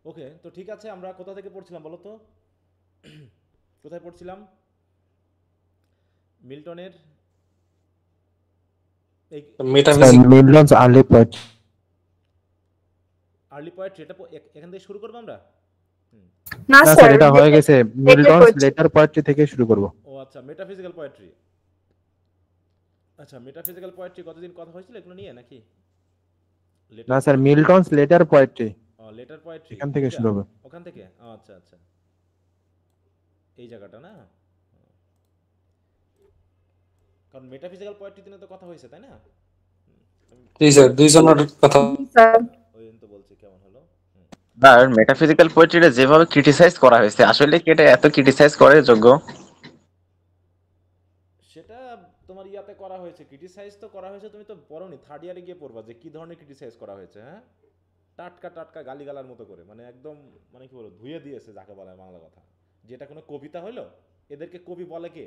ওকে, তো ঠিক আছে, আমরা কোথা থেকে পড়ছিলাম বলো তো? কোথায় পড়ছিলাম? মিল্টনের এই sir metaphysic. Milton's early poetry. Early poetry, এটা এখান থেকে শুরু করবো আমরা? হুম। না না স্যার, স্যার, এটা হয়ে গেছে। Later Milton's poetry. Later poetry থেকে শুরু করব। ও আচ্ছা, মেটাফিজিক্যাল পোয়েট্রি। আচ্ছা, মেটাফিজিক্যাল পোয়েট্রি কতদিন কথা হয়েছিল এগুলো নিয়ে নাকি? না later sir, poetry, Milton's later poetry later poetry এখান থেকে এইটা, শুরু হবে। ওখান থেকে? আচ্ছা আচ্ছা, এই জায়গাটা না? কারণ মেটাফিজিক্যাল পোয়েট্রি দিনে তো কথা হয়েছে, তাই না? জি স্যার, দুইজনের কথা। জি স্যার। ওই জন্য তো বলছি কেমন হলো। হুম। আর মেটাফিজিক্যাল পোয়েট্রিটা যেভাবে ক্রিটিসাইজ করা হয়েছে, আসলে কি এটা এত ক্রিটিসাইজ করার যোগ্য? সেটা তোমার ইয়াতে করা হয়েছে, ক্রিটিসাইজ তো করা হয়েছে, তুমি তো পড়োনি, থার্ড ইয়ারে গিয়ে পড়বা যে কি ধরনের ক্রিটিসাইজ করা হয়েছে। হ্যাঁ, টাটকা টাটকা গালিগালার মতো করে, মানে একদম, মানে কি বলবো, ধুয়ে দিয়েছে যাকে বলা হয় বাংলা কথা। যেটা কোনো কবিতা হইলো, এদেরকে কবি বলে কে?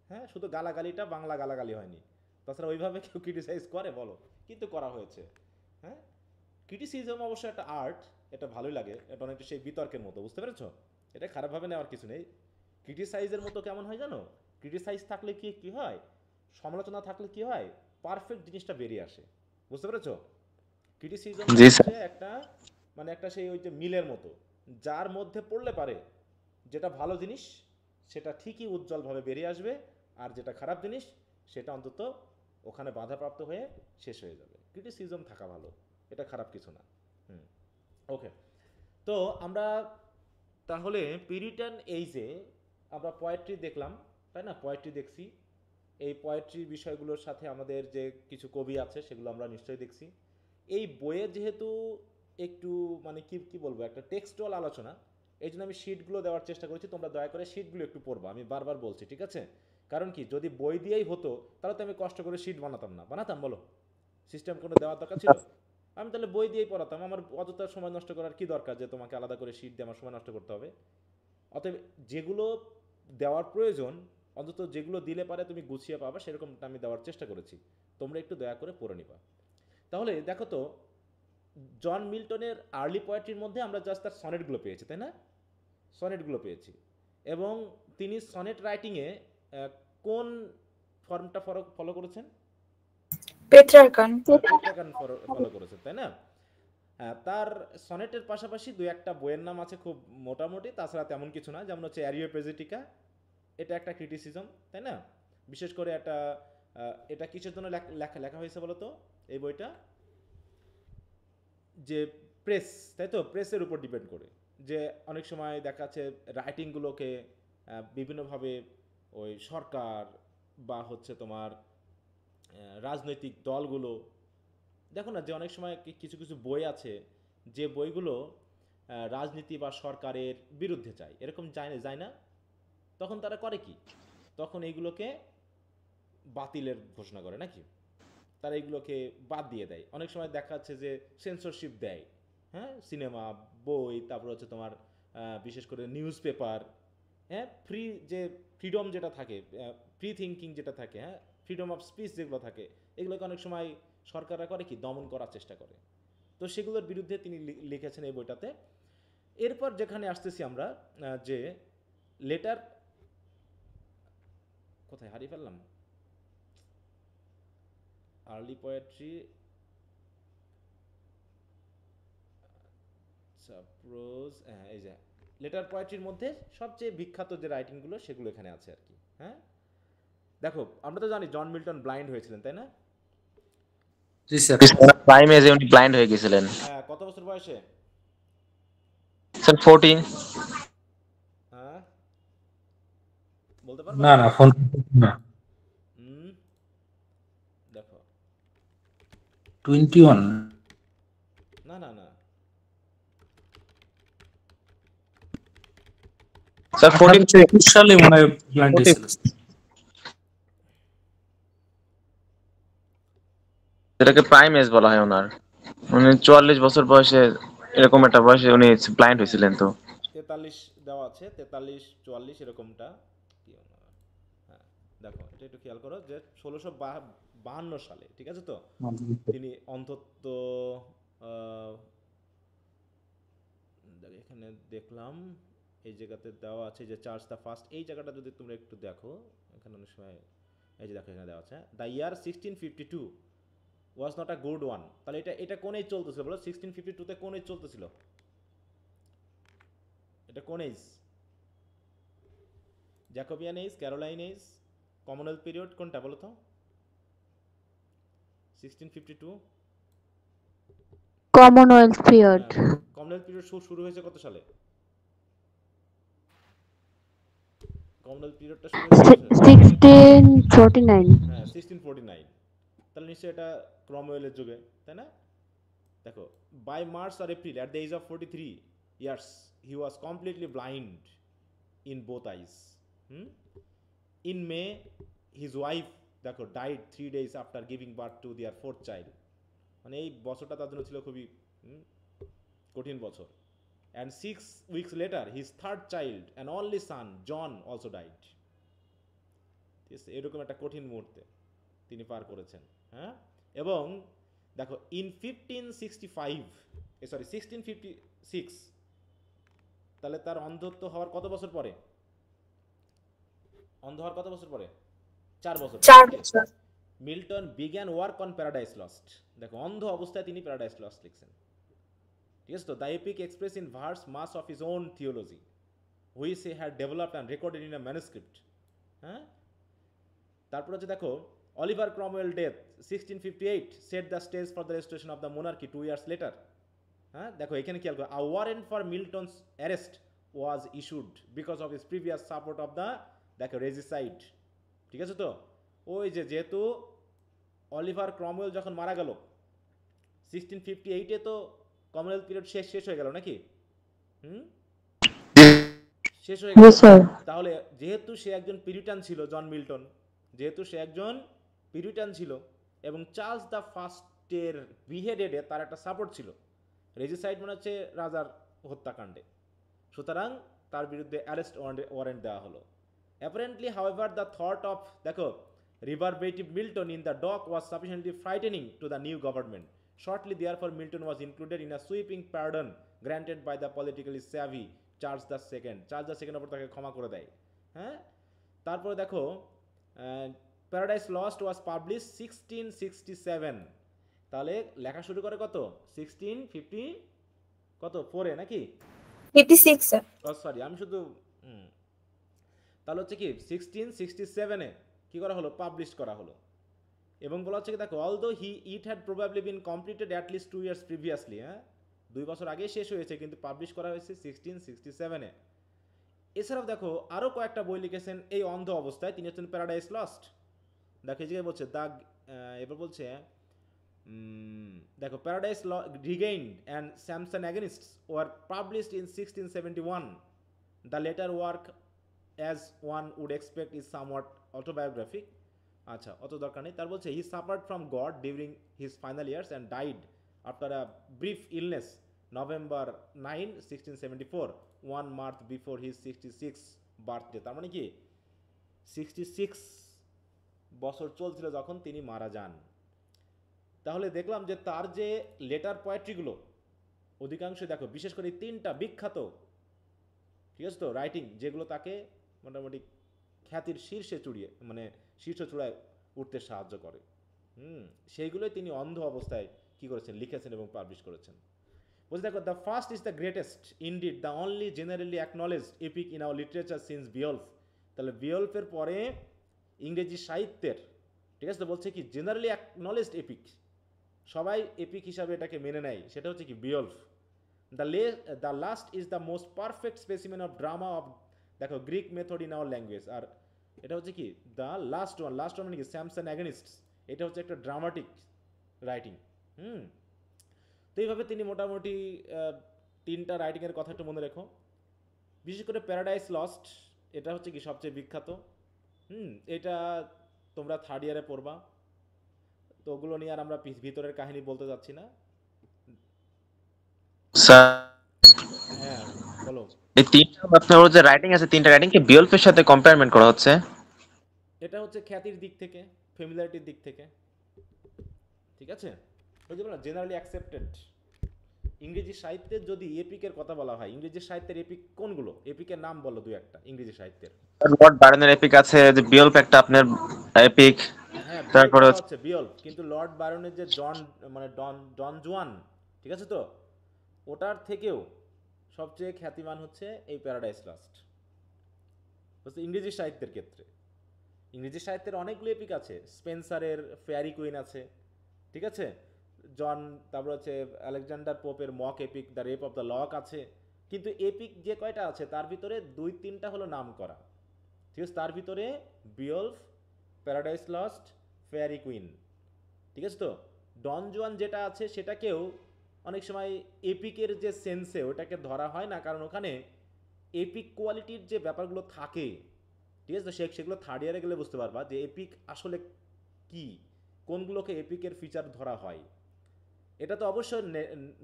হ্যাঁ, শুধু গালাগালিটা বাংলা গালাগালি হয়নি, তাছাড়া ওইভাবে কেউ ক্রিটিসাইজ করে বলো? কিন্তু করা হয়েছে। হ্যাঁ, ক্রিটিসিজম অবশ্য একটা আর্ট, এটা ভালোই লাগে, এটা অনেকটা সেই বিতর্কের মতো, বুঝতে পেরেছো? এটা খারাপভাবে নেওয়ার কিছু নেই। ক্রিটিসাইজের মতো কেমন হয় জানো? ক্রিটিসাইজ থাকলে কি কি হয়, সমালোচনা থাকলে কি হয়, পারফেক্ট জিনিসটা বেরিয়ে আসে, বুঝতে পেরেছো? ক্রিটিসিজমটা জি স্যার। হচ্ছে একটা, মানে একটা সেই ওই যে মিলের মতো, যার মধ্যে পড়লে পারে যেটা ভালো জিনিস সেটা ঠিকই উজ্জ্বলভাবে বেরিয়ে আসবে, আর যেটা খারাপ জিনিস সেটা অন্তত ওখানে বাধাপ্রাপ্ত হয়ে শেষ হয়ে যাবে। ক্রিটিসিজম থাকা ভালো, এটা খারাপ কিছু না। হুম। ওকে, তো আমরা তাহলে পিরিটান এইজে আমরা পোয়েট্রি দেখলাম, তাই না? পোয়েট্রি দেখছি, এই পোয়েট্রি বিষয়গুলোর সাথে আমাদের যে কিছু কবি আছে সেগুলো আমরা নিশ্চয়ই দেখছি। এই বইয়ে যেহেতু একটু, মানে কি কি বলবো, একটা টেক্সটুয়াল আলোচনা, এই জন্য আমি শিটগুলো দেওয়ার চেষ্টা করেছি, তোমরা দয়া করে শিটগুলো একটু পড়বা, আমি বারবার বলছি, ঠিক আছে? কারণ কি, যদি বই দিয়েই হতো তাহলে তো আমি কষ্ট করে শিট বানাতাম না, বানাতাম বলো? সিস্টেম কোনো দেওয়ার দরকার ছিল? আমি তাহলে বই দিয়েই পড়াতাম, আমার অযথা সময় নষ্ট করার কি দরকার যে তোমাকে আলাদা করে শিট দিয়ে আমার সময় নষ্ট করতে হবে? অতএব যেগুলো দেওয়ার প্রয়োজন, অন্তত যেগুলো দিলে পারে তুমি গুছিয়ে পাবা, সেরকমটা আমি দেওয়ার চেষ্টা করেছি, তোমরা একটু দয়া করে পড়ে নিবা। তাহলে দেখো তো, জন মিল্টনের আর্লি পোয়েট্রির মধ্যে আমরা জাস্ট তার সনেটগুলো পেয়েছি, তাই না? সনেটগুলো পেয়েছি, এবং তিনি সনেট রাইটিংয়ে কোন ফর্মটা ফলো করেছেন? পেট্রারকান। পেট্রাকান ফলো করেছেন, তাই না? হ্যাঁ, তার সনেটের পাশাপাশি দু একটা বইয়ের নাম আছে খুব মোটামুটি, তাছাড়া তেমন কিছু না, যেমন হচ্ছে অ্যারিও প্রেজেটিকা, এটা একটা ক্রিটিসিজম, তাই না? বিশেষ করে একটা, এটা কিসের জন্য লেখা লেখা হয়েছে বলো তো, এই বইটা? যে প্রেস, তাই তো, প্রেসের উপর ডিপেন্ড করে, যে অনেক সময় দেখা যাচ্ছে রাইটিংগুলোকে বিভিন্নভাবে ওই সরকার বা হচ্ছে তোমার রাজনৈতিক দলগুলো, দেখো না যে অনেক সময় কিছু কিছু বই আছে যে বইগুলো রাজনীতি বা সরকারের বিরুদ্ধে যায়, এরকম যায় না, যায় না? তখন তারা করে কি, তখন এইগুলোকে বাতিলের ঘোষণা করে নাকি, তারা এইগুলোকে বাদ দিয়ে দেয়। অনেক সময় দেখা যাচ্ছে যে সেন্সরশিপ দেয়, হ্যাঁ, সিনেমা, বই, তারপর হচ্ছে তোমার বিশেষ করে নিউজ পেপার, হ্যাঁ, ফ্রি, যে ফ্রিডম যেটা থাকে, ফ্রি থিঙ্কিং যেটা থাকে, হ্যাঁ, ফ্রিডম অফ স্পিচ যেগুলো থাকে, এগুলোকে অনেক সময় সরকাররা করে কি, দমন করার চেষ্টা করে। তো সেগুলোর বিরুদ্ধে তিনি লিখেছেন এই বইটাতে। এরপর যেখানে আসতেছি আমরা, যে লেটার, কোথায় হারিয়ে ফেললাম, আর্লি পোয়েট্রি, প্রোজ, হ্যাঁ, এই যে লেটার পোয়েট্রির মধ্যে সবচেয়ে বিখ্যাত যে রাইটিংগুলো সেগুলো এখানে আছে আর কি। হ্যাঁ, দেখো, আমরা তো জানি জন মিল্টন ব্লাইন্ড হয়েছিলেন, তাই না? জি স্যার। প্রাইম এজে উনি ব্লাইন্ড হয়ে গেছিলেন। হ্যাঁ, কত বছর বয়সে? স্যার 14। হ্যাঁ, বলতে পারবা? না না, ফোন না। হুম, দেখো, 21। না না না, স্যার 14। 1821 সালে মনে হয় ব্লাইন্ড 14। হয়েছিল। যেটাকে প্রাইম এজ বলা হয় ওনার। উনি 44 বছর বয়সে, এরকম একটা বয়সে উনি ব্লাইন্ড হয়েছিলেন তো। 43 দেওয়া আছে, 43 44 এরকমটা। কি বলবো? হ্যাঁ, দেখো, এটা একটু খেয়াল করো যে 1652 সালে, ঠিক আছে তো, তিনি অন্তত, এখানে দেখলাম এই জায়গাতে দেওয়া আছে যে চার্জ দ্য ফার্স্ট, এই জায়গাটা যদি তোমরা একটু দেখো, এখানে অনেক সময় এই যে দেখো এখানে দেওয়া আছে the year 1652 was not a good one. তাহলে এটা কোন এজ চলতেছিল বলো? 1652 তে কোন এজ চলতেছিল? এটা কোন age? Jacobean age, Caroline age, Commonwealth period, কোনটা বলো তো? 1652 কমনওয়েলথ পিরিয়ড কমনওয়েলথ পিরিয়ড শুরু হয়েছে কত সালে? কমনওয়েলথ পিরিয়ডটা শুরু হয়েছে 1649 হ্যাঁ 1649। তাহলে নিশ্চয়ই এটা ক্রমওয়েলের যুগে, তাই না? দেখো, বাই মার্চ আর April at the age of 43 years he was completely blind in both eyes. In May his wife দেখো died 3 days after giving birth to their fourth child. মানে এই বছরটা তার জন্য ছিল খুবই কঠিন বছর। And 6 weeks later his third child and only son John also died। ঠিক আছে, এরকম একটা কঠিন মুহূর্তে তিনি পার করেছেন। হ্যাঁ, এবং দেখো ইন 1656 তাহলে তার অন্ধত্ব হওয়ার কত বছর পরে? অন্ধ হওয়ার কত বছর পরে? 4 বছর। 4 বছর। Milton began work on paradise lost. দেখো, অন্ধ অবস্থায় তিনি প্যারাডাইস লস্ট লিখছেন। ঠিক আছে, তো the epic express in verse mass of his own theology which he had developed and recorded in a manuscript. হ্যাঁ, তারপর হচ্ছে দেখো Oliver Cromwell death 1658 set the stage for the restoration of the monarchy 2 years later। হ্যাঁ, দেখো এখানে খেয়াল করো, a warrant for Milton's arrest was issued because of his previous support of the দেখো রেজিসাইড। ঠিক আছে, তো ওই যেহেতু অলিভার ক্রমওয়েল যখন মারা গেল 1658-এ, তো কমনওয়েলথ পিরিয়ড শেষ হয়ে গেল নাকি? শেষ হয়ে গেল। তাহলে যেহেতু সে একজন পিউরিটান ছিল, জন মিল্টন যেহেতু সে একজন পিউরিটান ছিল এবং চার্লস দ্য ফার্স্টের বিহেডেডে তার একটা সাপোর্ট ছিল, রেজিসাইড মানে হচ্ছে রাজার হত্যাকাণ্ডে, সুতরাং তার বিরুদ্ধে অ্যারেস্ট ওয়ারেন্ট দেওয়া হলো। Apparently however the thought of দেখো reverberative Milton in the dock was sufficiently frightening to the new government. Shortly therefore Milton was included in a sweeping pardon granted by the politically savvy Charles II। Charles the second ওপর তাকে ক্ষমা করে দেয়। হ্যাঁ, তারপরে দেখো paradise lost ওয়াজ publish 1667। তাহলে লেখা শুরু করে কত? 1650 কত 4-এ নাকি? 86 স্যার। সরি, আমি শুধু তাহলে হচ্ছে কি 1667-এ কি করা হলো? পাবলিশ করা হলো। এবং বলা হচ্ছে কি দেখো, although it had probably bin completed at least 2 years previously. হ্যাঁ, 2 বছর আগে শেষ হয়েছে, কিন্তু পাবলিশ করা হয়েছে 1667-এ। এছাড়াও দেখো আরও কয়েকটা বই লিখেছেন এই অন্ধ অবস্থায়, তিনি হচ্ছেন প্যারাডাইস লস্ট। দেখো এই জায়গায় বলছে দাগ, এবার বলছে দেখো paradise regained and Samson agonistes were published in 1671। The latter work as one would expect is somewhat autobiographic. আচ্ছা, অত দরকার নেই। তার বলছে he suffered from gout during his final years and died after a brief illness November 9, 1674, 1 month before his 66th birthday. তার মানে কি 66 বছর চলছিল যখন তিনি মারা যান। তাহলে দেখলাম যে তার যে লেটার পোয়েট্রিগুলো অধিকাংশ দেখো, বিশেষ করে 3টা বিখ্যাত, ঠিক আছে তো, রাইটিং যেগুলো তাকে মোটামুটি খ্যাতির শীর্ষে শীর্ষ চূড়ায় উঠতে সাহায্য করে, সেইগুলোই তিনি অন্ধ অবস্থায় কি করেছেন? লিখেছেন এবং পাবলিশ করেছেন। বলছে দেখো, the first is the greatest indeed the only generally acknowledged epic in our literature since Beowulf. তাহলে বিওলফের পরে ইংরেজি সাহিত্যের, ঠিক আছে তো, বলছে কি জেনারেলি অ্যাকনলেজড এপিক, সবাই এপিক হিসাবে এটাকে মেনে নেয়, সেটা হচ্ছে কি Beowulf. The last is the most perfect specimen of drama of দেখো Greek method in our language. আর এটা হচ্ছে কি দ্য লাস্ট ওয়ান মানে কি স্যামসন অ্যাগনিস্টস, এটা হচ্ছে একটা ড্রামাটিক রাইটিং। তো এইভাবে তিনি মোটামুটি 3টা রাইটিংয়ের কথা একটু মনে রেখো। বিশেষ করে প্যারাডাইস লস্ট এটা হচ্ছে কি সবচেয়ে বিখ্যাত। এটা তোমরা 3rd ইয়ারে পড়বা, তো ওগুলো নিয়ে আর আমরা ভিতরের কাহিনী বলতে যাচ্ছি না। হ্যাঁ বলো। এই 3টা আপনার যে রাইটিং আছে, 3টা রাইটিংকে বিওলফের সাথে কম্পেয়ারমেন্ট করা হচ্ছে। এটা হচ্ছে খ্যাতির দিক থেকে, ফ্যামিলিয়ারিটির দিক থেকে, ঠিক আছে। ওই যে বললাম জেনারেলি অ্যাকসেপ্টেড ইংরেজি সাহিত্যের যদি এপিকের কথা বলা হয়, ইংরেজি সাহিত্যের এপিক কোনগুলো? এপিকের নাম বলো দুই একটা ইংরেজি সাহিত্যের। লর্ড বায়রনের এপিক আছে, যে বিয়ল্প একটা আপনার এপিক। হ্যাঁ, তারপরে বিয়ল্পটা হচ্ছে হচ্ছে বিয়ল্প, কিন্তু লর্ড বায়রনের যে জন, মানে ডন জুয়ান, ঠিক আছে তো, ওটার থেকেও সবচেয়ে খ্যাতিমান হচ্ছে এই প্যারাডাইস লস্ট, বুঝতে, ইংরেজি সাহিত্যের ক্ষেত্রে। ইংরেজি সাহিত্যের অনেকগুলো এপিক আছে, স্পেন্সারের ফেয়ারি কুইন আছে, ঠিক আছে, জন, তারপর হচ্ছে আলেকজান্ডার পোপের mock epic the rape of the lock আছে। কিন্তু এপিক যে কয়টা আছে তার ভিতরে 2-3টা হলো নাম করা, ঠিক আছে, তার ভিতরে বিয়ল্ফ, প্যারাডাইস লস্ট, ফেয়ারি কুইন, ঠিক আছে তো। ডন জুয়ান যেটা আছে সেটাকেও অনেক সময় এপিকের যে সেন্সে ওটাকে ধরা হয় না, কারণ ওখানে এপিক কোয়ালিটির যে ব্যাপারগুলো থাকে, ঠিক আছে তো, সেগুলো থার্ড ইয়ারে গেলে বুঝতে পারবা যে এপিক আসলে কি, কোনগুলোকে এপিকের ফিচার ধরা হয়। এটা তো অবশ্যই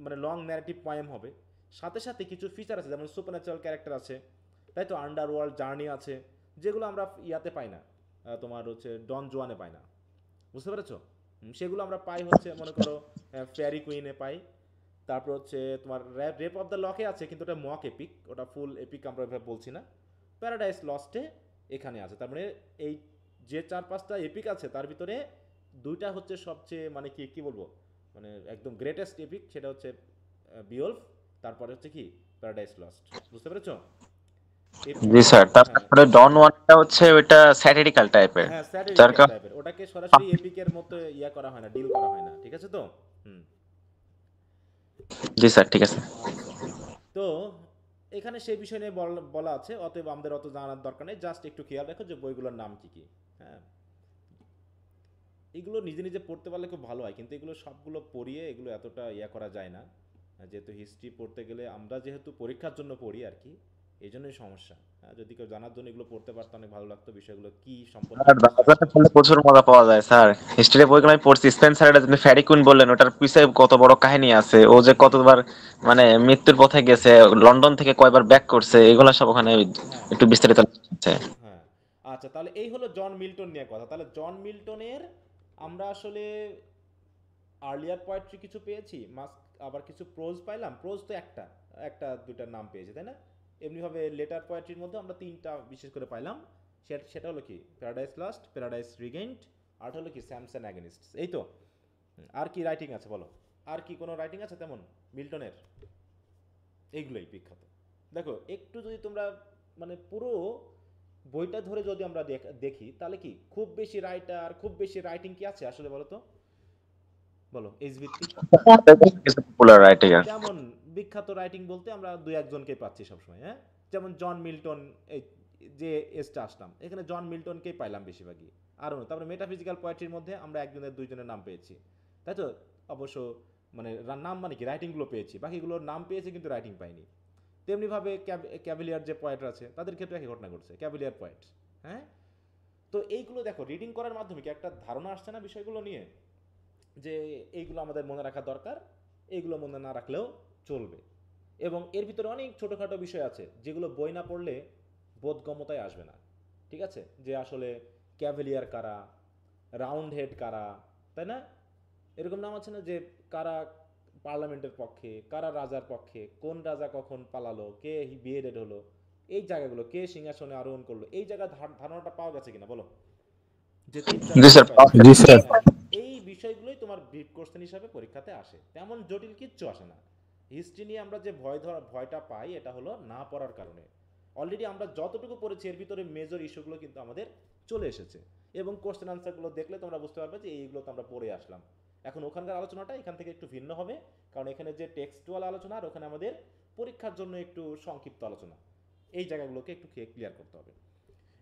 মানে লং ন্যারেটিভ পয়েম হবে, সাথে সাথে কিছু ফিচার আছে, যেমন সুপারন্যাচারাল ক্যারেক্টার আছে, তাই তো, আন্ডারওয়ার্ল্ড জার্নি আছে, যেগুলো আমরা ইয়াতে পাই না, তোমার হচ্ছে ডন জোয়ানে পাই না, বুঝতে পেরেছো? সেগুলো আমরা পাই হচ্ছে মনে করো ফেয়ারি কুইনে পাই, তারপর হচ্ছে তোমার রেপ অফ দ্য লকে আছে, কিন্তু ওটা মক এপিক, ওটা ফুল এপিক আমরা এভাবে বলছি না। প্যারাডাইস লস্টে এখানে আছে, তার মানে এই যে 4-5টা এপিক আছে তার ভিতরে 2টা হচ্ছে সবচেয়ে মানে কি বলবো, মানে একদম গ্রেটেস্ট এপিক, সেটা হচ্ছে বিয়ল্ফ, তারপরে হচ্ছে কি প্যারাডাইস লস্ট, বুঝতে পেরেছো? জি স্যার। তারপরে ডন ওয়ানটা হচ্ছে ওইটা স্যাটিরিক্যাল টাইপের, হ্যাঁ, যার স্যাটিরিক্যাল কারণে টাইপের, ওটাকে সরাসরি এপিকের মতো ইয়া করা হয় না, ডিল করা হয় না, ঠিক আছে তো। হুম, জি স্যার ঠিক আছে। আচ্ছা, তো এখানে সেই বিষয় নিয়ে বলা আছে, অতএব আমাদের অত জানার দরকার নেই, জাস্ট একটু খেয়াল রাখো যে বইগুলোর নাম কি কি। হ্যাঁ, এগুলো নিজে নিজে পড়তে পারলে খুব ভালো হয়, কিন্তু এগুলো সবগুলো পড়িয়ে এগুলো এতটা ইয়া করা যায় না, যেহেতু হিস্ট্রি পড়তে গেলে আমরা যেহেতু পরীক্ষার জন্য পড়ি আর কি, এই জন্যই সমস্যা। হ্যাঁ, যদি কেউ জানার জন্য এগুলো পড়তে পারতো অনেক ভালো লাগতো, বিষয়গুলো কি সম্পর্কে আর বাজারে পড়লে প্রচুর মজা পাওয়া যায় স্যার। হিস্ট্রি বইগুলো আমি পড়ছি, স্পেন্সার এটা আপনি ফ্যারি কুইন বললেন, ওটার পিছনে কত বড় কাহিনী আছে, ও যে কতবার মানে মৃত্যুর পথে গেছে, লন্ডন থেকে কয়বার ব্যাক করছে, এগুলো সব ওখানে হ্যাঁ, একটু বিস্তারিত আছে। হ্যাঁ, আচ্ছা, তাহলে এই হলো জন মিল্টন নিয়ে কথা। তাহলে জন মিল্টনের আমরা আসলে আর্লিয়ার পোয়েট্রি কিছু পেয়েছি, আবার কিছু প্রোজ পাইলাম, প্রোজ তো একটা একটা দুইটার নাম পেয়েছি, তাই না? এমনিভাবে লেটার পোয়েট্রির মধ্যে আমরা 3টা বিশেষ করে পাইলাম, সেটা হলো কি প্যারাডাইস লস্ট, প্যারাডাইস রিগেন্ড, আর হলো কি স্যামসন অ্যাগনিস্ট, এই তো। আর কি রাইটিং আছে বলো, আর কি কোনো রাইটিং আছে তেমন মিল্টনের? এইগুলোই বিখ্যাত। দেখো একটু যদি তোমরা মানে পুরো বইটা ধরে যদি আমরা দেখি, তাহলে কি খুব বেশি রাইটার, খুব বেশি রাইটিং কি আছে আসলে বলো তো, বলো এজ ভিত্তিক পপুলার রাইটার। তেমন বিখ্যাত রাইটিং বলতে আমরা 2-1জনকে পাচ্ছি সবসময়। হ্যাঁ, যেমন জন মিল্টন, এই যে এসটা আসলাম এখানে জন মিল্টনকেই পাইলাম বেশিরভাগই, আরও তারপরে মেটাফিজিক্যাল পোয়েট্রির মধ্যে আমরা 1-2জনের নাম পেয়েছি, তাই তো। অবশ্য মানে নাম মানে কি রাইটিংগুলো পেয়েছি, বাকিগুলোর নাম পেয়েছি কিন্তু রাইটিং পাইনি। তেমনিভাবে ক্যাভিলিয়ার যে পোয়েট আছে তাদের ক্ষেত্রে একই ঘটনা ঘটছে, ক্যাভিলিয়ার পোয়েট। হ্যাঁ, তো এইগুলো দেখো রিডিং করার মাধ্যমে কি একটা ধারণা আসছে না বিষয়গুলো নিয়ে, যে এইগুলো আমাদের মনে রাখা দরকার, এইগুলো মনে না রাখলেও চলবে। এবং এর ভিতরে অনেক ছোটোখাটো বিষয় আছে যেগুলো বই না পড়লে বোধগম্যতায় আসবে না, ঠিক আছে, যে আসলে ক্যাভেলিয়ার কারা, রাউন্ড হেড কারা, তাই না? এরকম নাম আছে না, যে কারা পার্লামেন্টের পক্ষে, কারা রাজার পক্ষে, কোন রাজা কখন পালালো, কে বিয়েডেড হলো, এই জায়গাগুলো, কে সিংহাসনে আরোহণ করলো, এই জায়গায় ধারণাটা পাওয়া গেছে কিনা বলো, যে জি স্যার। জি স্যার। এই বিষয়গুলোই তোমার ব্রিফ কোশ্চেন হিসাবে পরীক্ষাতে আসে, তেমন জটিল কিচ্ছু আসে না। হিস্ট্রি নিয়ে আমরা যে ভয়টা পাই এটা হলো না পড়ার কারণে। অলরেডি আমরা যতটুকু পড়েছি এর ভিতরে মেজর ইস্যুগুলো কিন্তু আমাদের চলে এসেছে, এবং কোশ্চেন আনসারগুলো দেখলে তোমরা বুঝতে পারবে যে এইগুলো তো আমরা পড়ে আসলাম। এখন ওখানকার আলোচনাটা এখান থেকে একটু ভিন্ন হবে, কারণ এখানে যে টেক্সটুয়াল আলোচনা আর ওখানে আমাদের পরীক্ষার জন্য একটু সংক্ষিপ্ত আলোচনা, এই জায়গাগুলোকে একটু ক্লিয়ার করতে হবে।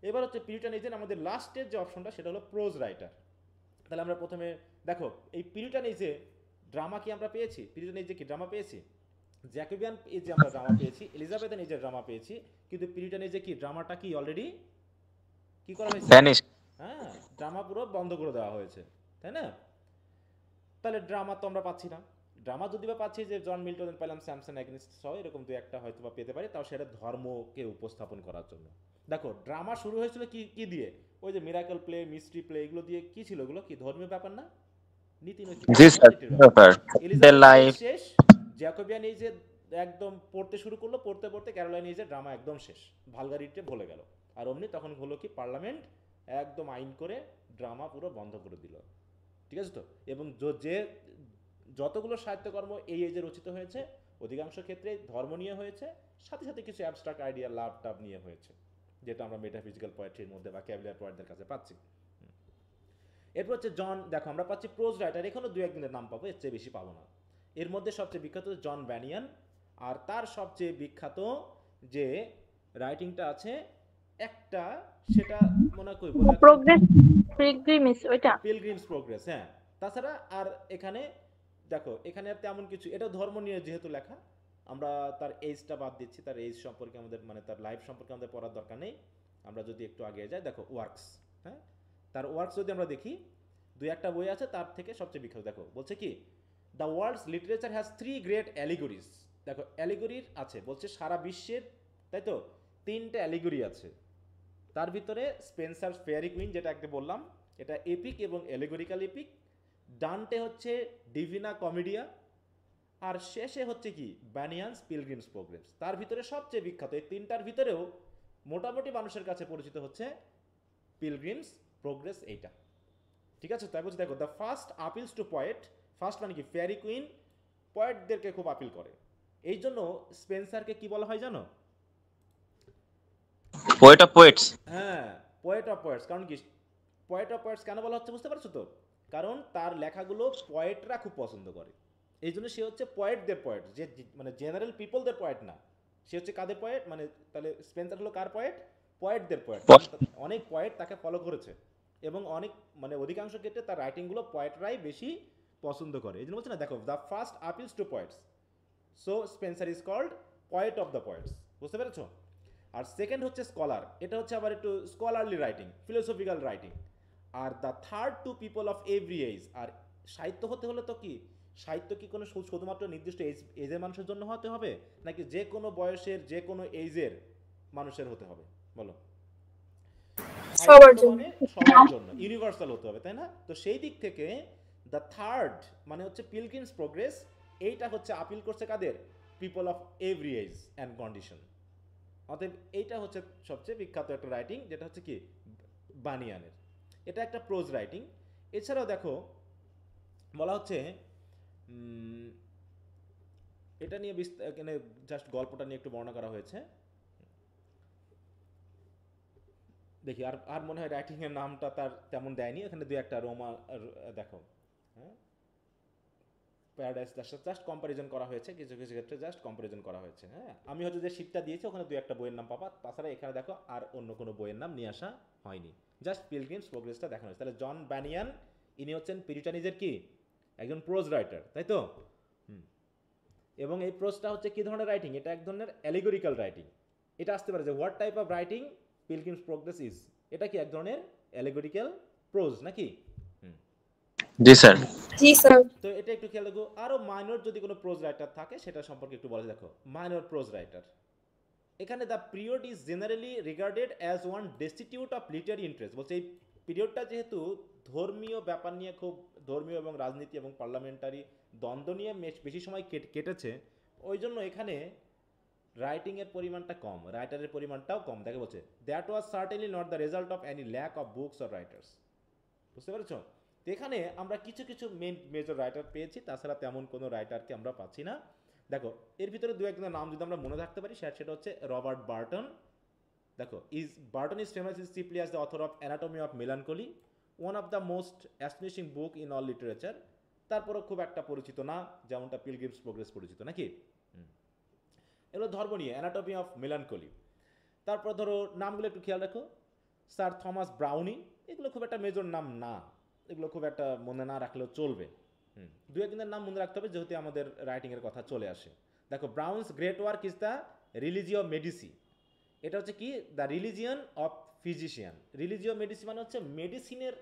এবার হচ্ছে পিউরিটানিজম, আমাদের লাস্টের যে অপশনটা সেটা হলো প্রোজ রাইটার। তাহলে আমরা প্রথমে দেখো এই পিউরিটানিজে ড্রামা কি আমরা পেয়েছি, পিউরিটানিজে কি ড্রামা পেয়েছি, জ্যাকোবিয়ান এজে আমরা ড্রামা পেয়েছি, এলিজাবেথান এজে ড্রামা পেয়েছি, কিন্তু পিউরিটানিজে কি ড্রামাটা কি অলরেডি কি করা হয়েছে? ভ্যানিশ। হ্যাঁ, ড্রামা পুরো বন্ধ করে দেওয়া হয়েছে, তাই না? তাহলে ড্রামা তো আমরা পাচ্ছি না। ড্রামা যদি বা পাচ্ছি, যে জন মিল্টনের পেলাম, স্যামসন অ্যাগনিস্ট সহ এরকম 2-1টা হয়তো বা পেতে পারি, তাও সেটা ধর্মকে উপস্থাপন করার জন্য। দেখো ড্রামা শুরু হয়েছিল কি দিয়ে, ওই যে মিরাকল প্লে, মিস্ট্রি প্লে, এগুলো দিয়ে কি ছিল, এগুলো কি ধর্মীয় ব্যাপার না, নীতি নৈতিক জি স্যার। ব্যাপার। Elizabeth life. শেষ, জ্যাকোবিয়ান এজে একদম পড়তে শুরু করলো, পড়তে পড়তে ক্যারোলাইন এজে ড্রামা একদম শেষ, ভালগারিটিতে ভুলে গেল। আর অমনি তখন হলো কি পার্লামেন্ট একদম আইন করে ড্রামা পুরো বন্ধ করে দিল, ঠিক আছে তো। এবং যে যতগুলো সাহিত্যকর্ম এই এজে রচিত হয়েছে অধিকাংশ ক্ষেত্রে ধর্ম নিয়ে হয়েছে, সাথে সাথে কিছু অ্যাবস্ট্রাক্ট আইডিয়া লাভ টাভ নিয়ে হয়েছে, যেটা আমরা মেটাফিজিক্যাল পোয়েট্রির মধ্যে বা ক্যাভিলিয়ার পোয়েটদের কাছে পাচ্ছি। এরপর হচ্ছে জন, দেখো আমরা পাচ্ছি প্রোজ রাইটার, এখানেও দু একদিনের নাম পাবো, এর চেয়ে বেশি পাবো না। এর মধ্যে সবচেয়ে বিখ্যাত জন ব্যানিয়ান, আর তার সবচেয়ে বিখ্যাত যে রাইটিংটা আছে একটা, সেটা মনে করি প্রোগ্রেস পিলগ্রিমস ওইটা। পিলগ্রিমস প্রোগ্রেস, হ্যাঁ। তাছাড়া আর এখানে দেখো এখানে আর তেমন কিছু, এটা ধর্ম নিয়ে যেহেতু লেখা, আমরা তার এজটা বাদ দিচ্ছি, তার এজ সম্পর্কে আমাদের মানে তার লাইফ সম্পর্কে আমাদের পড়ার দরকার নেই। আমরা যদি একটু আগে যাই, দেখো ওয়ার্কস, হ্যাঁ, তার ওয়ার্কস যদি আমরা দেখি, দুই একটা বই আছে, তার থেকে সবচেয়ে বিখ্যাত দেখো বলছে কি, the world's literature has 3 great allegories. দেখো অ্যালিগরির আছে, বলছে সারা বিশ্বের, তাই তো, 3টে অ্যালিগরি আছে। তার ভিতরে স্পেন্সার ফেয়ারি কুইন, যেটা একটা বললাম, এটা এপিক এবং অ্যালিগরিক্যাল এপিক। ডান্টে হচ্ছে ডিভিনা কমেডিয়া, আর শেষে হচ্ছে কি ব্যানিয়ানস পিলগ্রিমস প্রোগ্রেস। তার ভিতরে সবচেয়ে বিখ্যাত এই তিনটার ভিতরেও মোটামুটি মানুষের কাছে পরিচিত হচ্ছে পিলগ্রিমস প্রোগ্রেস, এইটা, ঠিক আছে। তাই বলছি দেখো, the first appeals to poet, first মানে কি ফেয়ারি কুইন পয়েটদেরকে খুব আপিল করে, এই জন্য স্পেন্সারকে কি বলা হয় জানো? Poet of poets. হ্যাঁ, পোয়েট অফ পোয়েটস। কারণ কি পোয়েট অফ পোয়েটস কেন বলা হচ্ছে বুঝতে পারছো তো? কারণ তার লেখাগুলো পোয়েটরা খুব পছন্দ করে, এই জন্য সে হচ্ছে পোয়েটদের পোয়েট, যে মানে জেনারেল পিপলদের পোয়েট না। সে হচ্ছে কাদের পোয়েট, মানে তাহলে স্পেন্সার হলো কার পোয়েট? পোয়েটদের পোয়েট। অনেক পোয়েট তাকে ফলো করেছে এবং অনেক মানে অধিকাংশ ক্ষেত্রে তার রাইটিংগুলো পোয়েটরাই বেশি পছন্দ করে, এই জন্য বলছে না, দেখো the first appeals to poets, so Spenser is called poet of the poets, বুঝতে পেরেছো? আর সেকেন্ড হচ্ছে স্কলার, এটা হচ্ছে আবার একটু স্কলারলি রাইটিং, ফিলোসফিক্যাল রাইটিং। আর the third to people of every age. আর সাহিত্য হতে হলে তো কি, সাহিত্য কি কোনো শুধুমাত্র নির্দিষ্ট এজের মানুষের জন্য হতে হবে, নাকি যে কোনো বয়সের যে কোনো এজের মানুষের হতে হবে? বলো। সবার জন্য, সবার জন্য, ইউনিভার্সাল হতে হবে, তাই না? তো সেই দিক থেকে দ্য থার্ড মানে হচ্ছে পিলগ্রিমস প্রোগ্রেস, এইটা হচ্ছে আপিল করছে কাদের? People of every age and condition. অতএব এইটা হচ্ছে সবচেয়ে বিখ্যাত একটা রাইটিং, যেটা হচ্ছে কি বানিয়ানের। এটা একটা প্রোজ রাইটিং। এছাড়াও দেখো বলা হচ্ছে এটা নিয়ে এখানে জাস্ট গল্পটা নিয়ে একটু বর্ণনা করা হয়েছে। দেখি আর আর মনে হয় রাইটিং এর নামটা তার তেমন দেয়নি, এখানে দুই একটা রোমা দেখো, হ্যাঁ, প্যারাডাইস জাস্ট কম্পারিজন করা হয়েছে, কিছু কিছু ক্ষেত্রে জাস্ট কম্পারিজন করা হয়েছে। হ্যাঁ, আমি হয়তো যে শিটটা দিয়েছি ওখানে দুই একটা বইয়ের নাম পাবা, তাছাড়া এখানে দেখো আর অন্য কোনো বইয়ের নাম নিয়ে আসা হয়নি, জাস্ট পিলগ্রিমস প্রোগ্রেসটা দেখানো হয়েছে। তাহলে জন ব্যানিয়ান ইনি হচ্ছেন পিউরিটানিজের কি একজন প্রোজ রাইটার, তাই তো? এবং এই প্রোজটা হচ্ছে কি ধরনের রাইটিং? এটা এক ধরনের অ্যালিগরিক্যাল রাইটিং। এটা আসতে পারে যে what type of writing Pilgrim's Progress is, এটা কি এক ধরনের অ্যালিগরিক্যাল প্রোজ নাকি? জি স্যার। জি স্যার। তো এটা একটু খেয়াল রাখো। আরো মাইনর যদি কোনো প্রোজ রাইটার থাকে সেটা সম্পর্কে একটু বলা, দেখো মাইনর প্রোজ রাইটার, এখানে the period is generally regarded as one destitute of literary interest. বলছে এই পিরিয়ডটা যেহেতু ধর্মীয় ব্যাপার নিয়ে, খুব ধর্মীয় এবং রাজনীতি এবং পার্লামেন্টারি দ্বন্দ্ব নিয়ে বেশি সময় কেটেছে, ওই জন্য এখানে রাইটিংয়ের পরিমাণটা কম, রাইটারের পরিমাণটাও কম। দেখে বলছে that was certainly not the result of any lack of books or writers. বুঝতে পেরেছ? তো এখানে আমরা কিছু কিছু মেজর রাইটার পেয়েছি, তাছাড়া তেমন কোনো রাইটারকে আমরা পাচ্ছি না। দেখো এর ভিতরে দু একজনের নাম যদি আমরা মনে রাখতে পারি, সেটা হচ্ছে রবার্ট বার্টন। দেখো Burton is famous is chiefly as the author of anatomy of melancholy, one of the most astonishing book in all literature. তারপরও খুব একটা পরিচিত না, যেমনটা পিলগ্রিমস প্রোগ্রেস পরিচিত নাকি। এগুলো ধর্ম নিয়ে, অ্যানাটমি অফ মেলানকলি। তারপর ধরো নামগুলো একটু খেয়াল রাখো, স্যার থমাস ব্রাউনি, এগুলো খুব একটা মেজর নাম না, এগুলো খুব একটা মনে না রাখলেও চলবে। দু একজনের নাম মনে রাখতে হবে যেহেতু আমাদের রাইটিংয়ের কথা চলে আসে। দেখো Browne's great work is the religio medici, এটা হচ্ছে কি the religion of physician. Religio medici মানে হচ্ছে মেডিসিনের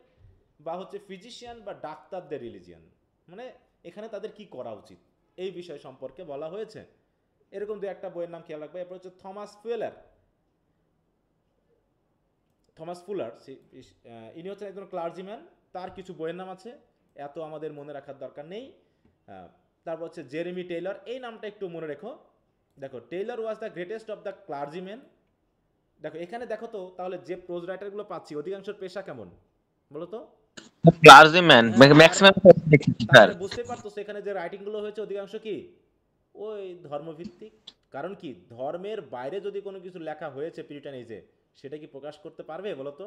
বা হচ্ছে ফিজিশিয়ান বা ডাক্তারদের রিলিজিয়ান, মানে এখানে তাদের কি করা উচিত এই বিষয় সম্পর্কে বলা হয়েছে। এরকম দু একটা বইয়ের নাম খেয়াল রাখবে। এরপর হচ্ছে থমাস ফুলার, ইনি হচ্ছেন একজন ক্লার্জিম্যান, তার কিছু বইয়ের নাম আছে, এত আমাদের মনে রাখার দরকার নেই। তারপর হচ্ছে জেরেমি টেইলর, এই নামটা একটু মনে রেখো। দেখো Taylor was the greatest of the clergyman. দেখো এখানে দেখো তো তাহলে যে প্রোজ রাইটারগুলো পাচ্ছি অধিকাংশের পেশা কেমন বলো তো? ক্লার্জিম্যান ম্যাক্সিমাম স্যার। তাহলে বুঝতে পারতো সেখানে যে রাইটিংগুলো হয়েছে অধিকাংশ কি ওই ধর্মভিত্তিক। কারণ কি ধর্মের বাইরে যদি কোনো কিছু লেখা হয়েছে পিরিটান এজে সেটা কি প্রকাশ করতে পারবে বলো তো?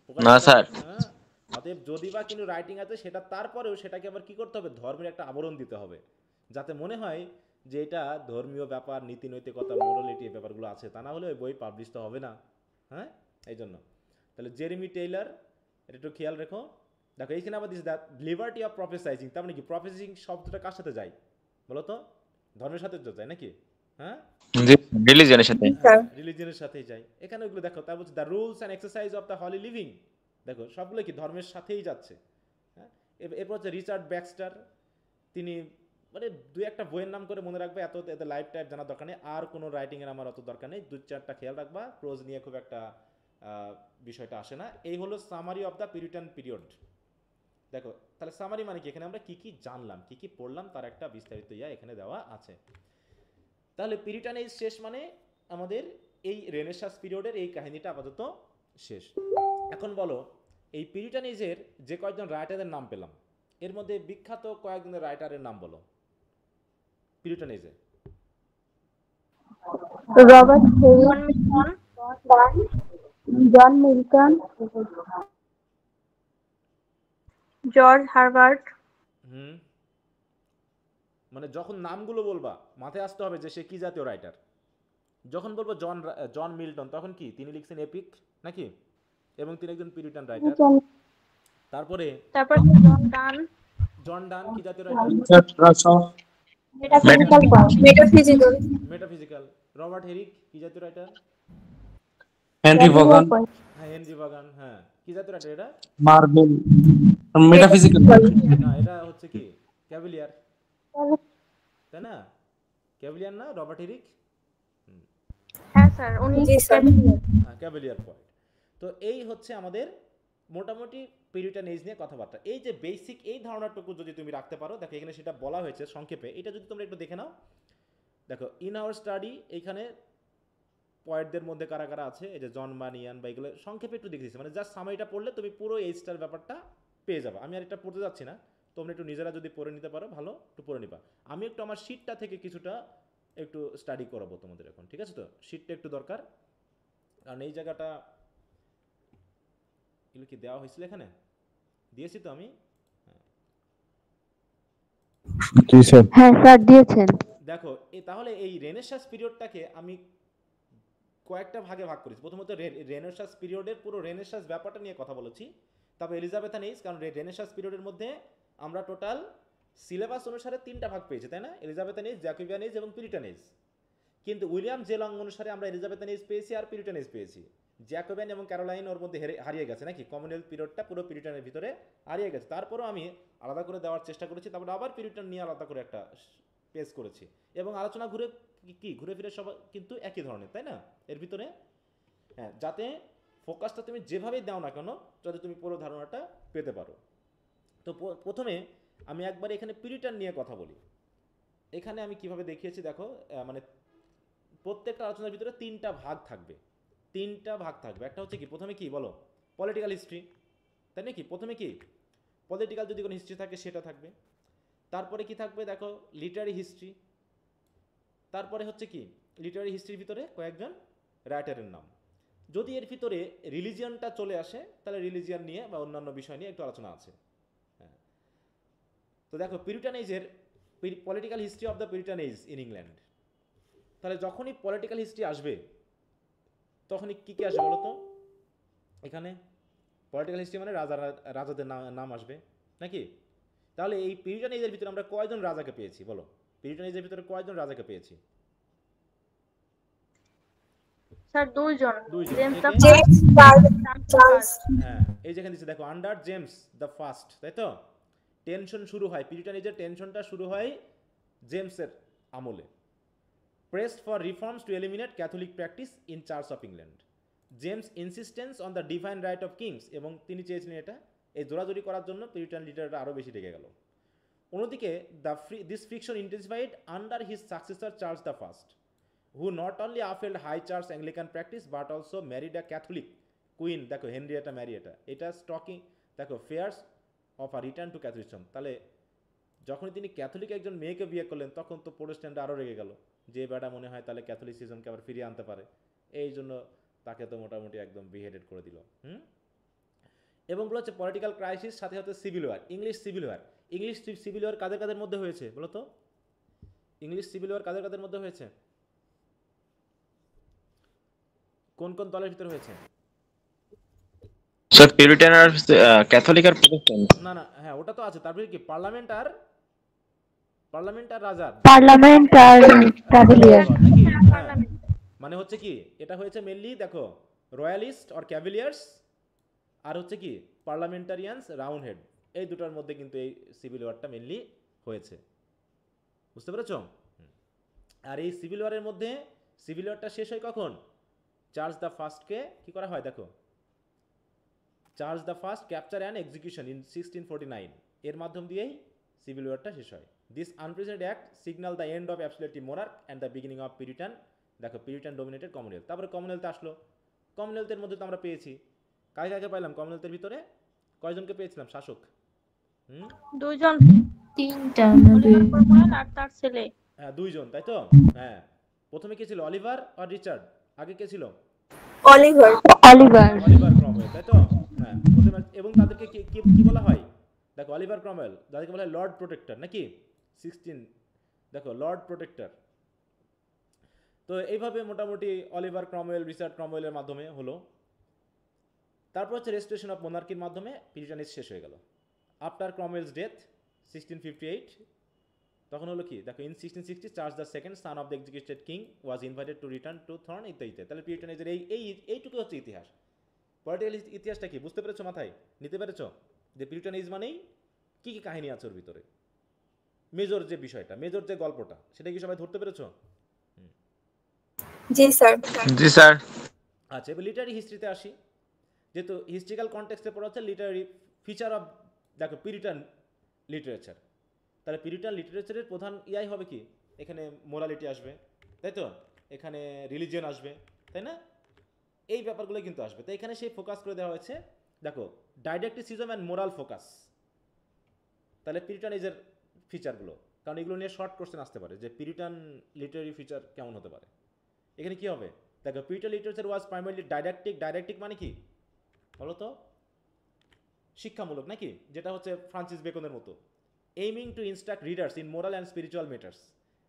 প্রকাশ না করতে স্যার। পারবে? হ্যাঁ। অতএব যদি বা কিন্তু রাইটিং আছে সেটা তারপরেও সেটাকে আবার কি করতে হবে, ধর্মের একটা আবরণ দিতে হবে, যাতে মনে হয় যে এটা ধর্মীয় ব্যাপার, নীতি নৈতিকতা, মোরালিটি এই ব্যাপারগুলো আছে। তা না হলে ওই বই পাবলিশ তো হবে না। হ্যাঁ, এই জন্য তাহলে জেরেমি টেইলর এটা একটু খেয়াল রেখো। দেখো এইখানে আবার দিস দ্য লিবার্টি অফ প্রফেসাইজিং, তার মানে কি প্রফেসাইজিং শব্দটা কার সাথে যায় বলো তো? ধর্মের সাথে তো যায় নাকি? হ্যাঁ, জি রিলিজিয়নের সাথে। স্যার রিলিজিয়নের সাথেই যায়। এখানে ওগুলো দেখো, তারপর the rules and exercise of the Holi living, দেখো সবগুলো কি ধর্মের সাথেই যাচ্ছে। হ্যাঁ, এরপর হচ্ছে রিচার্ড ব্যাক্সটার, তিনি মানে দুই একটা বইয়ের নাম করে মনে রাখবে, এত লাইফ টাইপ জানার দরকার নেই। আর কোনো রাইটিংয়ের আমার অত দরকার নেই, 2-4টা খেয়াল রাখবা, প্রোজ নিয়ে খুব একটা বিষয়টা আসে না। এই হলো সামারি অফ দ্য পিরিটান পিরিয়ড। দেখো তাহলে সামারি মানে কি, এখানে আমরা কি কি জানলাম, কি কি পড়লাম, তার একটা বিস্তারিত এখানে দেওয়া আছে। তাহলে পিরিটান এজ শেষ মানে আমাদের এই রেনেসাঁস পিরিয়ডের এই কাহিনীটা আপাতত শেষ। এখন বলো এই পিরিটান এজের যে কয়েকজন রাইটারের নাম পেলাম এর মধ্যে বিখ্যাত কয়েকজনের রাইটারের নাম বলো পিরিটান এজে। রবার্ট হেরি, জন মিল্টন, জর্জ হারবার্ট। হুম, মানে যখন নামগুলো বলবা মাথায় আসতে হবে যে সে কি জাতীয় রাইটার। যখন বলবো জন মিল্টন তখন কি তিনি লিখছেন এপিক নাকি, এবং তিনি একজন পিরিটান রাইটার। তারপরে তারপর জন ডান, জন ডান কি জাতীয় writer? Metaphysical point, metaphysical. Metaphysical. Robert Herrick কি জাতীয় রাইটার? হেনরি ভগান, হ্যাঁ হেনরি ভাগান। হ্যাঁ কি জাতীয় রাইটার এটা? Marble, metaphysical. না এটা হচ্ছে কি ক্যাভিলিয়ার, তাই না? ক্যাভিলিয়ার না রবার্ট হেরিক? হ্যাঁ স্যার উনি জি স্যার। হ্যাঁ ক্যাভিলিয়ার পয়েন্ট। তো এই হচ্ছে আমাদের মোটামুটি পিরিটান এজ নিয়ে কথাবার্তা। এই যে বেসিক এই ধারণাটুকু যদি তুমি রাখতে পারো, দেখো এখানে সেটা বলা হয়েছে সংক্ষেপে, এটা যদি তোমরা একটু দেখে নাও। দেখো ইন আওয়ার স্টাডি এইখানে পয়েন্টদের মধ্যে কারা কারা আছে, এই যে জন বানিয়ান বা এগুলো সংক্ষেপে একটু দেখে দিচ্ছি, মানে জাস্ট সামারিটা পড়লে তুমি পুরো এইজটার ব্যাপারটা পেয়ে যাবে। আমি আর এটা পড়তে যাচ্ছি না, তোমরা একটু নিজেরা যদি পড়ে নিতে পারো ভালো, একটু পড়ে নিবা। আমি একটু আমার শিটটা থেকে কিছুটা একটু স্টাডি করাবো তোমাদের এখন, ঠিক আছে? তো শিটটা একটু দরকার, কারণ এই জায়গাটা এগুলো কি দেওয়া হয়েছিল এখানে, দিয়েছি তো আমি। জি স্যার। হ্যাঁ স্যার দিয়েছেন। দেখো তাহলে এই রেনেসাঁস পিরিয়ডটাকে আমি কয়েকটা ভাগে ভাগ করেছি। প্রথমত রেনেসাঁস পিরিয়ডের পুরো রেনেসাঁস ব্যাপারটা নিয়ে কথা বলেছি। তারপর এলিজাবেথান এজ, কারণ রেনেসাঁস পিরিয়ডের মধ্যে আমরা টোটাল সিলেবাস অনুসারে 3টা ভাগ পেয়েছি, তাই না? এলিজাবেথান এজ, জ্যাকোবিয়ান এজ এবং পিরিটান এজ। কিন্তু উইলিয়াম জে লং অনুসারে আমরা এলিজাবেথান এজ পেয়েছি আর পিরিটান এজ পেয়েছি। জ্যাকোবিয়ান এবং ক্যারোলাইন ওর মধ্যে হারিয়ে গেছে নাকি, কমনওয়েলথ পিরিয়ডটা পুরো পিরিটানের ভিতরে হারিয়ে গেছে। তারপরও আমি আলাদা করে দেওয়ার চেষ্টা করেছি, তারপরে আবার পিরিটান নিয়ে আলাদা করে একটা পেজ করেছি, এবং আলোচনা ঘুরে ফিরে সব কিন্তু একই ধরনের, তাই না? এর ভিতরে হ্যাঁ, যাতে ফোকাসটা তুমি যেভাবেই দাও না কেন যাতে তুমি পুরো ধারণাটা পেতে পারো। তো প্রথমে আমি একবার এখানে পিরিটান নিয়ে কথা বলি। এখানে আমি কিভাবে দেখিয়েছি দেখো, মানে প্রত্যেকটা আলোচনার ভিতরে 3টা ভাগ থাকবে। 3টা ভাগ থাকবে। একটা হচ্ছে কি, প্রথমে কি বলো পলিটিক্যাল হিস্ট্রি, তাই নাকি? প্রথমে কি পলিটিক্যাল যদি কোনো হিস্ট্রি থাকে সেটা থাকবে। তারপরে কি থাকবে দেখো লিটারারি হিস্ট্রি। তারপরে হচ্ছে কি লিটারারি হিস্ট্রির ভিতরে কয়েকজন রাইটারের নাম। যদি এর ভিতরে রিলিজিয়নটা চলে আসে তাহলে রিলিজিয়ন নিয়ে বা অন্যান্য বিষয় নিয়ে একটু আলোচনা আছে। হ্যাঁ, তো দেখো পিরিটান এজের political history of the Puritan age in England. তাহলে যখনই পলিটিক্যাল হিস্ট্রি আসবে তখনই কী কী আসবে বলো তো? এখানে পলিটিক্যাল হিস্ট্রি মানে রাজাদের নাম আসবে নাকি? তাহলে এই পিরিটান এজের ভিতরে আমরা কয়জন রাজাকে পেয়েছি বলো? পিরিটান এজের ভিতরে কয়জন রাজাকে পেয়েছি? স্যার দুইজন, দুইজন। James K the K? First. হ্যাঁ, এই যেখানে দিচ্ছে দেখো আন্ডার জেমস দ্য ফার্স্ট, তাই তো? টেনশন শুরু হয়, পিরিটান এজের টেনশনটা শুরু হয় জেমসের আমলে। Pressed for reforms to eliminate Catholic practice in church of England. James insistence on the divine right of kings, এবং তিনি চেয়েছিলেন এটা এই জোরাজুরি করার জন্য পিরিটান লিটারটা আরও বেশি রেগে গেল। অন্যদিকে this friction intensified under his successor Charles the first, who not only upheld high church Anglican practice but also married a Catholic queen, দেখো হেনরিয়েটা ম্যারিয়েটা, এটা স্টকিং, দেখো fears of a return to Catholicism. তাহলে যখন তিনি Catholic একজন মেয়েকে বিয়ে করলেন তখন তো প্রোটেস্ট্যান্টরা আরও রেগে গেল, যে বেটা মনে হয় তাহলে ক্যাথলিসিজমকে আবার ফিরিয়ে আনতে পারে, এই জন্য তাকে তো মোটামুটি একদম বিহেডেড করে দিল। এবং বলা হচ্ছে পলিটিক্যাল ক্রাইসিস, সাথে সাথে civil war, English civil war. English civil war কাদের কাদের মধ্যে হয়েছে বলো তো? ইংলিশ সিভিল ওয়ার কাদের কাদের মধ্যে হয়েছে? কোন কোন দলের ভিতরে হয়েছে? স্যার পিউরিটান আর ক্যাথলিক আর প্রোটেস্ট্যান্ট। না না, হ্যাঁ ওটা তো আছে, তারপরে কি পার্লামেন্ট আর রাজার, পার্লামেন্ট আর ক্যাভিলিয়ার। নাকি? হ্যাঁ, মানে হচ্ছে কি এটা হয়েছে মেনলি দেখো রয়্যালিস্ট অর ক্যাভিলিয়ার্স আর হচ্ছে কি পার্লামেন্টারিয়ানস রাউন্ড হেড, এই দুটার মধ্যে কিন্তু এই সিভিল ওয়ারটা মেনলি হয়েছে, বুঝতে পেরেছ? আর এই সিভিল ওয়ারের মধ্যে সিভিল ওয়ারটা শেষ হয় কখন? চার্লস দ্য ফার্স্টকে কি করা হয় দেখো, Charles the first capture and execution in 1649, এর মাধ্যম দিয়েই সিভিল ওয়ারটা শেষ হয়। This unprecedented act signal the end of absolute Monarch and the beginning of Puritan, দেখো পিউরিটান ডোমিনেটেড কমনওয়েলথ। তারপরে কমনওয়েলথ আসলো, কমনওয়েলথের মধ্যে তো আমরা পেয়েছি কাকে কাকে পাইলাম কমনওয়েলথের ভিতরে? কয়জনকে পেয়েছিলাম শাসক? দুইজন, তিনটা অলিভার ক্রomwell আর তার ছেলে। হ্যাঁ দুইজন, তাই তো? হ্যাঁ, প্রথমে কে ছিল? অলিভার আর রিচার্ড? আগে কে ছিল? অলিভার। অলিভার। অলিভার ক্রমওয়েল, তাই তো? হ্যাঁ, প্রথমে, এবং তাদেরকে কি বলা হয় দেখো, অলিভার ক্রমওয়েল যাদেরকে বলা হয় লর্ড প্রোটেক্টর, নাকি? 16 দেখো লর্ড প্রোটেক্টর। তো এইভাবে মোটামুটি অলিভার ক্রমওয়েল রিচার্ড ক্রমওয়েলের মাধ্যমে হলো। তারপর হচ্ছে রেস্টোরেশন অফ মোনার্কির মাধ্যমে পিউরিটানিজম শেষ হয়ে গেল। আফটার ক্রমওয়েলস ডেথ 1658 তখন হলো কি দেখো, in 1660 Charles the Second son of the executed king was invited to return to throne ইত্যাদি। তাহলে পিউরিটানিজমের এইটুকু হচ্ছে ইতিহাস। পলিটিক্যাল ইতিহাসটা কি বুঝতে পেরেছো? মাথায় নিতে পেরেছো যে পিউরিটানিজম মানেই কি কি কাহিনী আছে ওর ভিতরে, মেজর যে বিষয়টা, মেজর যে গল্পটা, সেটা কি সবাই ধরতে পেরেছো? জি স্যার। জি স্যার। আচ্ছা, এবার লিটারারি হিস্ট্রিতে আসি। যেহেতু হিস্ট্রিক্যাল কনটেক্সটে পড়া হচ্ছে লিটারারি ফিচার অফ দেখো পিউরিটান লিটারেচার, তাহলে পিউরিটান লিটারেচারের প্রধান ইয়াই হবে কি, এখানে মোরালিটি আসবে, তাই তো? এখানে রিলিজিয়ন আসবে, তাই না? এই ব্যাপারগুলো কিন্তু আসবে। তো এখানে সেই ফোকাস করে দেওয়া হয়েছে দেখো ডাইডাক্টিসিজম অ্যান্ড মোরাল ফোকাস। তাহলে পিউরিটানিজের ফিচারগুলো, কারণ এগুলো নিয়ে শর্ট কোশ্চেন আসতে পারে যে পিউরিটান লিটারারি ফিচার কেমন হতে পারে। এখানে কি হবে দেখো, পিউরিটান লিটারেচার ওয়াজ প্রাইমারিলি ডাইডাক্টিক মানে কি বলো তো? শিক্ষামূলক, নাকি? যেটা হচ্ছে ফ্রান্সিস বেকনের মতো। aiming to instruct readers in moral and spiritual matters.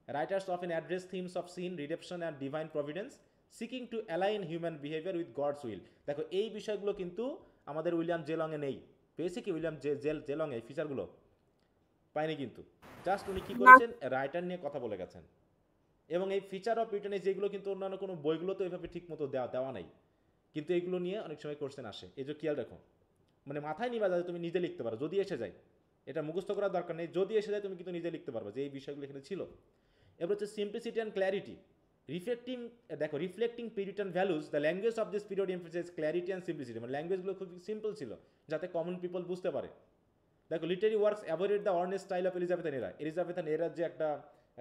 Writers often address themes of sin, redemption and divine providence, seeking to align human behavior with God's will. দেখো এই বিষয়গুলো কিন্তু আমাদের উইলিয়াম জেলংয়ে নেই। পেয়েছে কি উইলিয়াম জেলং এই ফিচারগুলো? পায়নি কিন্তু। জাস্ট উনি কি করেছেন, রাইটার নিয়ে কথা বলে গেছেন। এবং এই ফিচার অফ পিউরিটানিজম যেগুলো কিন্তু অন্যান্য কোনো বইগুলো তো এইভাবে ঠিক মতো দেওয়া নাই, কিন্তু এইগুলো নিয়ে অনেক সময় কোশ্চেন আসে, এই যে খেয়াল রাখো, মানে মাথায় নিবা যাতে তুমি নিজে লিখতে পারো, যদি এসে যায়। এটা মুখস্থ করার দরকার নেই, যদি এসে যায় তুমি কিন্তু নিজে লিখতে পারবে যে এই বিষয়গুলো এখানে ছিল। এবার হচ্ছে simplicity and clarity, reflecting Puritan values, the language of this period emphasise clarity and simplicity, মানে ল্যাঙ্গুয়েজগুলো খুব সিম্পল ছিল যাতে কমন পিপল বুঝতে পারে। দেখো literary works avoided the অর্নেস্ট style of Elizabethan এরা। এলিজাবেথান এরার যে একটা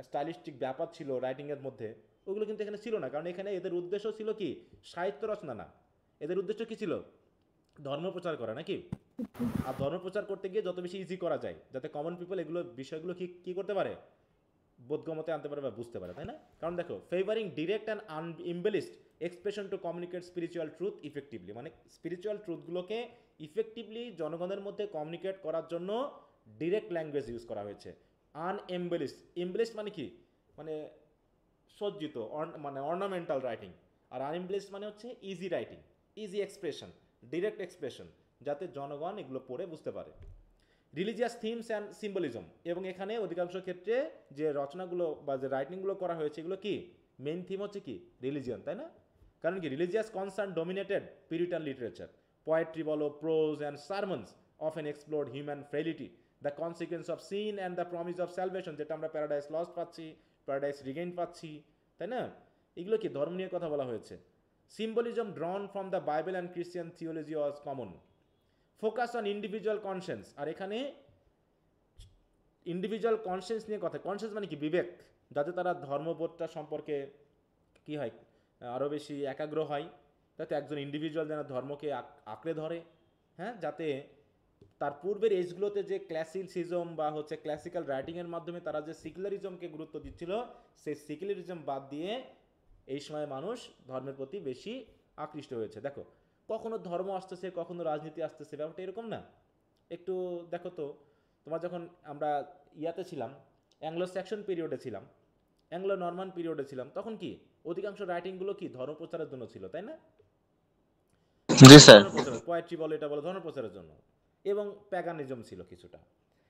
স্টাইলিস্টিক ব্যাপার ছিল রাইটিংয়ের মধ্যে, ওগুলো কিন্তু এখানে ছিল না, কারণ এখানে এদের উদ্দেশ্য ছিল কি সাহিত্য রচনা না, এদের উদ্দেশ্য কি ছিল ধর্ম প্রচার করা, নাকি? আর ধর্ম প্রচার করতে গিয়ে যত বেশি ইজি করা যায় যাতে কমন পিপল এগুলো বিষয়গুলো কি করতে পারে, বোধগম্যতে আনতে পারে বা বুঝতে পারে, তাই না? কারণ দেখো favouring direct and unembellished expression to communicate spiritual truth effectively, মানে স্পিরিচুয়াল ট্রুথগুলোকে ইফেক্টিভলি জনগণের মধ্যে কমিউনিকেট করার জন্য ডিরেক্ট ল্যাঙ্গুয়েজ ইউজ করা হয়েছে। এমবেলিশড মানে কি, মানে সজ্জিত, মানে অর্নামেন্টাল রাইটিং। আর আনএমবেলিশড মানে হচ্ছে easy writing, easy expression, direct expression, যাতে জনগণ এগুলো পড়ে বুঝতে পারে। রিলিজিয়াস থিমস অ্যান্ড সিম্বলিজম, এবং এখানে অধিকাংশ ক্ষেত্রে যে রচনাগুলো বা যে রাইটিংগুলো করা হয়েছে এগুলো কি মেইন থিম হচ্ছে কি রিলিজিয়ন, তাই না? কারণ কি religious concern dominated Puritan literature. Poetry বলো, prose and sermons often explored human frailty, the consequence of sin and the promise of salvation, যেটা আমরা প্যারাডাইস লস্ট পাচ্ছি, প্যারাডাইস রিগেইন পাচ্ছি, তাই না? এগুলো কি ধর্ম নিয়ে কথা বলা হয়েছে। Symbolism drawn from the Bible and Christian theology was common. Focus on individual conscience, আর এখানে ইন্ডিভিজুয়াল কনসিয়েন্স নিয়ে কথা। কনসিয়েন্স মানে কি? বিবেক, যাতে তারা ধর্মবোধটা সম্পর্কে কি হয় আরও বেশি একাগ্র হয়, যাতে একজন ইন্ডিভিজুয়াল যেন ধর্মকে আঁকড়ে ধরে, হ্যাঁ, যাতে তার পূর্বের এজগুলোতে যে ক্লাসিসিজম বা হচ্ছে ক্লাসিক্যাল রাইটিংয়ের মাধ্যমে তারা যে সিকুলারিজমকে গুরুত্ব দিচ্ছিল, সেই সিকুলারিজম বাদ দিয়ে এই সময় মানুষ ধর্মের প্রতি বেশি আকৃষ্ট হয়েছে। দেখো, কখনো ধর্ম আসতেছে, কখনো রাজনীতি আসতেছে, ব্যাপারটা এরকম না? একটু দেখো তো, তোমার যখন আমরা ইয়াতে ছিলাম, অ্যাংলো স্যাকশন পিরিয়ডে ছিলাম, অ্যাংলো নর্মান পিরিয়ডে ছিলাম, তখন কি অধিকাংশ রাইটিংগুলো কি ধর্ম প্রচারের জন্য ছিল, তাই না? জি স্যার। ধর্মপ্রচার, পোয়েট্রি বলো, এটা বলো, ধর্মপ্রচারের জন্য, এবং প্যাগানিজম ছিল কিছুটা।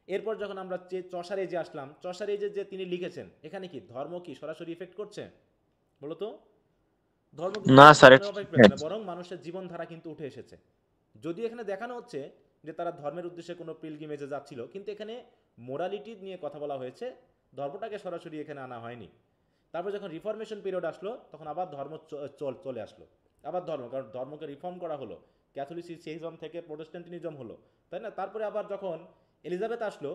এরপর যখন আমরা যে চসার এজে আসলাম, চসার এজে যে তিনি লিখেছেন, এখানে কি ধর্ম কি সরাসরি ইফেক্ট করছে বলো তো? ধর্ম কিন্তু না স্যার, ইফেক্ট করছে না, বরং মানুষের জীবনধারা কিন্তু উঠে এসেছে। যদি এখানে দেখানো হচ্ছে যে তারা ধর্মের উদ্দেশ্যে কোনো পিলগ্রিমেজে যাচ্ছিল, কিন্তু এখানে মোরালিটি নিয়ে কথা বলা হয়েছে, ধর্মটাকে সরাসরি এখানে আনা হয়নি। তারপর যখন রিফরমেশন পিরিয়ড আসলো, তখন আবার ধর্ম চলে আসলো, আবার ধর্ম, কারণ ধর্মকে রিফর্ম করা হলো, ক্যাথলিসিজম থেকে প্রোটেস্ট্যান্টিনিজম হলো, তাই না? তারপরে আবার যখন এলিজাবেথ আসলো,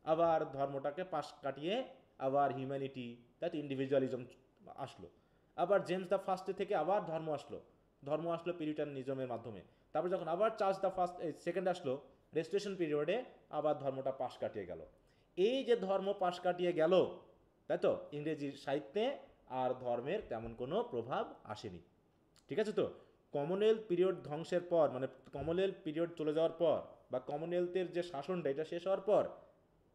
আবার ধর্মটাকে পাশ কাটিয়ে আবার হিউম্যানিটি, দ্যাট ইন্ডিভিজুয়ালিজম আসলো। আবার জেমস দ্য ফার্স্টে থেকে আবার ধর্ম আসলো পিউরিটানিজমের মাধ্যমে। তারপর যখন আবার চার্লস দ্য সেকেন্ড আসলো রেস্টোরেশন পিরিয়ডে, আবার ধর্মটা পাশ কাটিয়ে গেল। এই যে ধর্ম পাশ কাটিয়ে গেল, তাই তো, ইংরেজি সাহিত্যে আর ধর্মের তেমন কোনো প্রভাব আসেনি। ঠিক আছে তো? কমনওয়েলথ পিরিয়ড ধ্বংসের পর, মানে কমনওয়েলথ পিরিয়ড চলে যাওয়ার পর, বা কমনওয়েলথের যে শাসনটা এটা শেষ হওয়ার পর,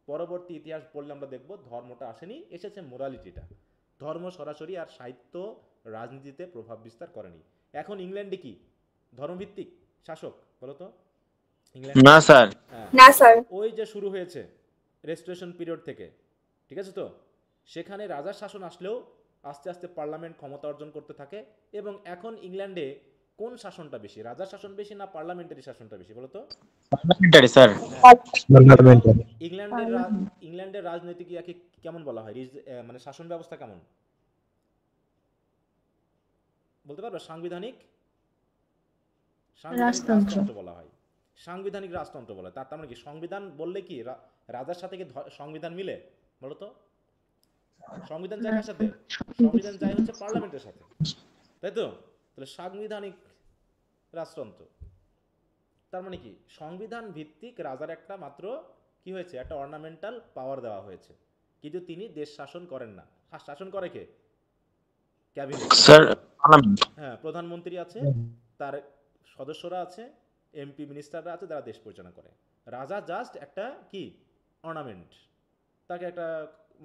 পরবর্তী ইতিহাস পড়লে আমরা দেখব ধর্মটা আসেনি, এসেছে মোরালিটিটা। ধর্ম সরাসরি আর সাহিত্য রাজনীতিতে প্রভাব বিস্তার করেনি। এখন ইংল্যান্ডে কি ধর্মভিত্তিক শাসক বলো তো? ইংল্যান্ডে না স্যার। হ্যাঁ, না স্যার। ওই যে শুরু হয়েছে রেস্টোরেশন পিরিয়ড থেকে, ঠিক আছে তো, সেখানে রাজার শাসন আসলেও আস্তে আস্তে পার্লামেন্ট ক্ষমতা অর্জন করতে থাকে। এবং এখন ইংল্যান্ডে কোন শাসনটা বেশি, রাজার শাসন বেশি না পার্লামেন্টারি শাসনটা বেশি বলো তো? Parliamentary sir. পার্লামেন্টারি। ইংল্যান্ডের রাজনৈতিক ইয়াকে কেমন বলা হয়, মানে শাসন ব্যবস্থা কেমন বলতে পারবে? সাংবিধানিক রাজতন্ত্র বলা হয়, সাংবিধানিক রাজতন্ত্র বলা হয়। তার মানে কি, সংবিধান বললে কি রাজার সাথে কি সংবিধান মিলে বলো তো? সংবিধান যায় কার সাথে? সংবিধান যায় হচ্ছে পার্লামেন্টের সাথে, তাই তো? তাহলে সাংবিধানিক রাজতন্ত্র তার মানে কি, সংবিধান ভিত্তিক রাজার একটা মাত্র কি হয়েছে, একটা অর্নামেন্টাল পাওয়ার দেওয়া হয়েছে, কিন্তু তিনি দেশ শাসন করেন না। শাসন করে কে? Cabinet sir. হ্যাঁ, প্রধানমন্ত্রী আছে, তার সদস্যরা আছে, এমপি মিনিস্টাররা আছে, যারা দেশ পরিচালনা করে। রাজা জাস্ট একটা কি অর্নামেন্ট, তাকে একটা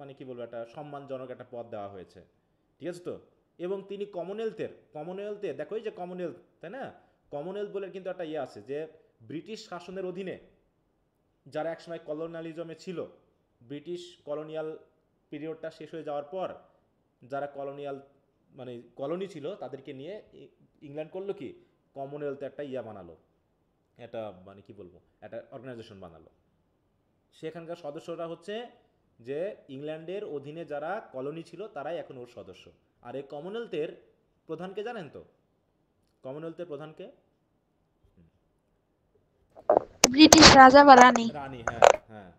মানে কি বলবো, একটা সম্মানজনক একটা পদ দেওয়া হয়েছে, ঠিক আছে তো? এবং তিনি কমনওয়েলথে দেখো, এই যে কমনওয়েলথ, তাই না? কমনওয়েলথ বলে কিন্তু একটা ইয়ে আছে, যে ব্রিটিশ শাসনের অধীনে যারা একসময় কলোনিয়ালিজমে ছিল, ব্রিটিশ কলোনিয়াল পিরিয়ডটা শেষ হয়ে যাওয়ার পর যারা মানে কলোনি ছিল, তাদেরকে নিয়ে ইংল্যান্ড করলো কি, কমনওয়েলথে একটা ইয়া বানালো, একটা মানে কি বলবো, একটা অর্গানাইজেশন বানালো। সেখানকার সদস্যরা হচ্ছে যে ইংল্যান্ডের অধীনে যারা কলোনি ছিল, তারাই এখন ওর সদস্য। আর এই কমনওয়েলথের প্রধানকে জানেন তো? কমনওয়েলথের প্রধানকে? ব্রিটিশ রাজা বা রানী। রানী, হ্যাঁ হ্যাঁ।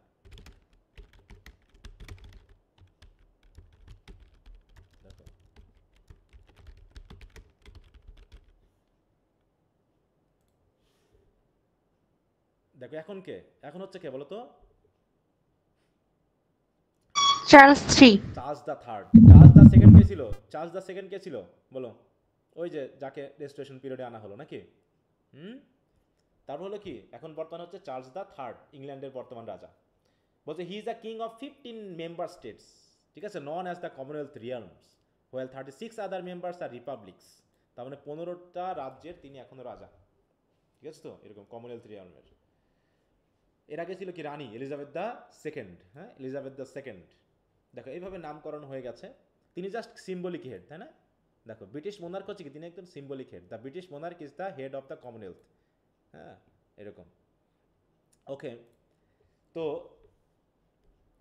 দেখো, দেখো এখন কে, এখন হচ্ছে কে বলো তো? Charles three. Charles the third. Charles the second কে ছিল? চার্লস দ্য সেকেন্ড কে ছিল বলো? ওই যে যাকে রেস্টোরেশন পিরিয়ডে আনা হলো নাকি? তারপর হলো কি, এখন বর্তমান হচ্ছে চার্লস দ্য থার্ড, ইংল্যান্ডের বর্তমান রাজা। বলছে he is the king of 15 member states, ঠিক আছে, known as the commonwealth realms, while 36 other members are republics. তার মানে 15টা রাজ্যের তিনি এখনো রাজা, ঠিক আছে তো, এরকম কমনওয়েলথ রিয়ালমের। এর আগে ছিল কি রানী এলিজাবেথ দ্য সেকেন্ড, হ্যাঁ, এলিজাবেথ দ্য সেকেন্ড। দেখো এইভাবে নামকরণ হয়ে গেছে। তিনি জাস্ট সিম্বলিক হেড, তাই না? দেখো, ব্রিটিশ মোনার্ক হচ্ছে কি, তিনি একদম symbolic head. The British Monarch is the head of the Commonwealth, হ্যাঁ, এরকম। ওকে, তো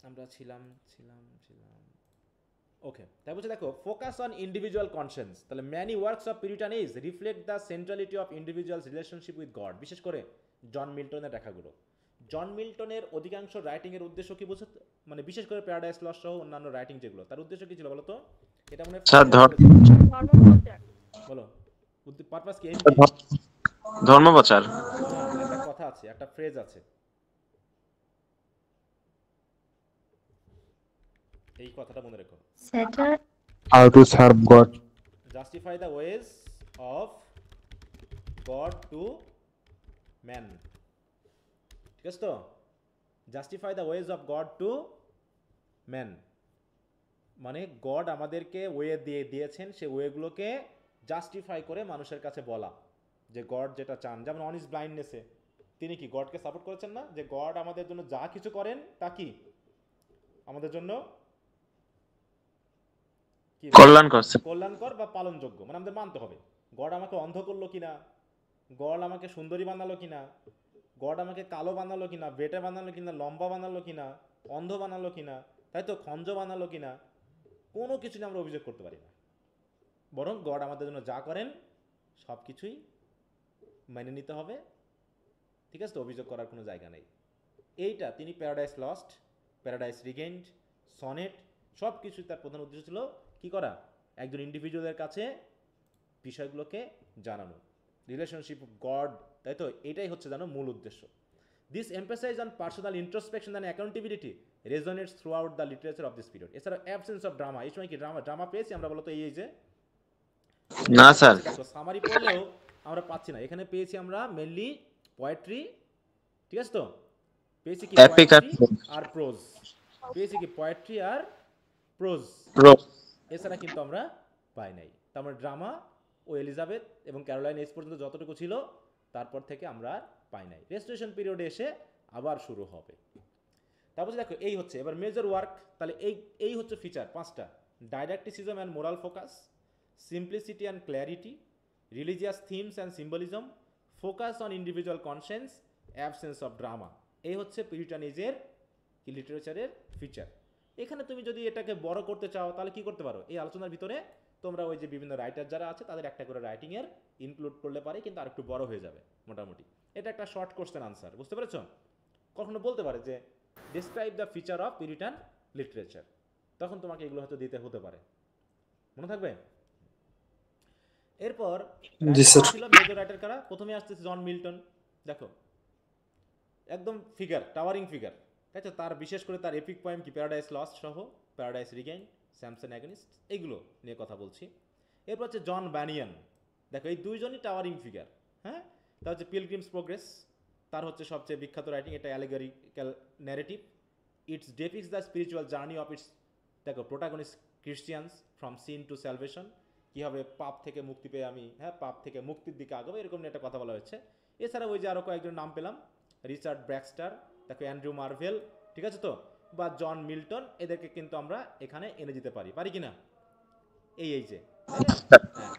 আমরা ছিলাম ওকে, তাই বলছে দেখো, ফোকাস অন ইন্ডিভিজুয়াল কনসিয়েন্স। তাহলে many works of Puritanism reflect the centrality of individual's relationship with God. বিশেষ করে জন মিল্টনের লেখাগুলো, জন মিল্টনের অধিকাংশ রাইটিং এর উদ্দেশ্য কি বুঝতে, মানে বিশেষ করে প্যারাডাইস লস্ট সহ অন্যান্য রাইটিং যেগুলো, তার উদ্দেশ্য কি ছিল বলো তো? এটা মনে হয় স্যার ধর্মপ্রচার। বলো পারপাস কি? ধর্মপ্রচার। একটা কথা আছে, একটা ফ্রেজ আছে, এই কথাটা মনে রেখো। Saturn. How to serve God. Justify the ways of god to man, ঠিক আছে তো? Justify the ways of god to man মানে গড আমাদেরকে ওয়ে দিয়েছেন, সে ওয়েগুলোকে জাস্টিফাই করে মানুষের কাছে বলা যে গড যেটা চান। যেমন অন হিজ ব্লাইন্ডনেসে তিনি কি গডকে সাপোর্ট করেছেন না, যে গড আমাদের জন্য যা কিছু করেন তা কি আমাদের জন্য কি কল্যাণ করছে। কল্যাণকর বা পালনযোগ্য, মানে আমাদের মানতে হবে। গড আমাকে অন্ধ করলো কিনা, গড আমাকে সুন্দরী বানালো কিনা, গড আমাকে কালো বানালো কিনা, বেটে বানালো কিনা, লম্বা বানালো কিনা, অন্ধ বানালো কিনা, তাই তো খঞ্জ বানালো কিনা, কোনো কিছু নিয়ে আমরা অভিযোগ করতে পারি না। বরং গড আমাদের জন্য যা করেন সব কিছুই মেনে নিতে হবে, ঠিক আছে তো? অভিযোগ করার কোনো জায়গা নেই। এইটা তিনি প্যারাডাইস লস্ট, প্যারাডাইস রিগেইনড, সনেট সব কিছুই তার প্রধান উদ্দেশ্য ছিল কি করা, একজন ইন্ডিভিজুয়ালের কাছে বিষয়গুলোকে জানানো, রিলেশনশিপ অফ গড, তাই তো? এটাই হচ্ছে জানো মূল উদ্দেশ্য। This emphasise on personal introspection and accountability resonates throughout the literature of this period. এছাড়া অ্যাবসেন্স অফ ড্রামা, এই সময় কি ড্রামা পেয়েছি আমরা বলতো? এই যে না স্যার। দেখো সামারি পড়লেও আমরা পাচ্ছি না, এখানে পেয়েছি আমরা মেনলি পোয়েট্রি, ঠিক আছে তো? পেয়েছি কি Epic আর পোয়েট্রি আর প্রোজ, পেয়েছি কি পোয়েট্রি আর প্রোজ, এছাড়া কিন্তু আমরা পাই নাই। তার মানে ড্রামা ও এলিজাবেথ এবং ক্যারোলাইন এজ পর্যন্ত যতটুকু ছিল তারপর থেকে আমরা আর পাই নাই। রেস্টোরেশন পিরিয়ডে এসে আবার শুরু হবে। তারপর দেখো এই হচ্ছে এবার মেজর ওয়ার্ক, তাহলে এই হচ্ছে ফিচার পাঁচটা: didacticism and moral focus, simplicity and clarity, religious themes and symbolism, focus on individual conscience, absence of drama. এই হচ্ছে পিউরিটান এজের লিটারেচারের ফিচার। এখানে তুমি যদি এটাকে বড় করতে চাও তাহলে কি করতে পারো, এই আলোচনার ভিতরে তোমরা ওই যে বিভিন্ন রাইটার যারা আছে তাদের একটা করে রাইটিংয়ের ইনক্লুড করলে পারে, কিন্তু আরেকটু বড় হয়ে যাবে মোটামুটি। এটা একটা শর্ট কোশ্চেন আনসার, বুঝতে পেরেছো? কখনো বলতে পারে যে describe the feature of Puritan literature, তখন তোমাকে এগুলো হয়তো দিতে হতে পারে, মনে থাকবে? এরপর জি স্যার। ছিল মেজর রাইটার কারা, প্রথমে আসতেছে জন মিল্টন। দেখো একদম ফিগার, টাওয়ারিং ফিগার, তাই তো? তার বিশেষ করে তার এপিক পোয়েম কি প্যারাডাইস লস্ট সহ প্যারাডাইস রিগেইন, স্যামসন অ্যাগনিস্ট, এইগুলো নিয়ে কথা বলছি। এরপর হচ্ছে জন ব্যানিয়ান। দেখো এই দুইজনই টাওয়ারিং ফিগার, হ্যাঁ? তার হচ্ছে পিলগ্রিমস প্রোগ্রেস, তার হচ্ছে সবচেয়ে বিখ্যাত রাইটিং, এটা allegorical narrative. Its depicts the spiritual journey of its, দেখো, protagonist Christians from sin to salvation, কীভাবে পাপ থেকে মুক্তি পেয়ে আমি পাপ থেকে মুক্তির দিকে আগাবো, এরকম নিয়ে একটা কথা বলা হয়েছে। এছাড়া ওই যে আরও কয়েকজন নাম পেলাম, রিচার্ড ব্র্যাক্সটার, দেখো অ্যান্ড্রু মার্ভেল, ঠিক আছে তো? বা জন মিল্টন, এদেরকে কিন্তু আমরা এখানে এনে দিতে পারি কি না? এই যে হ্যাঁ।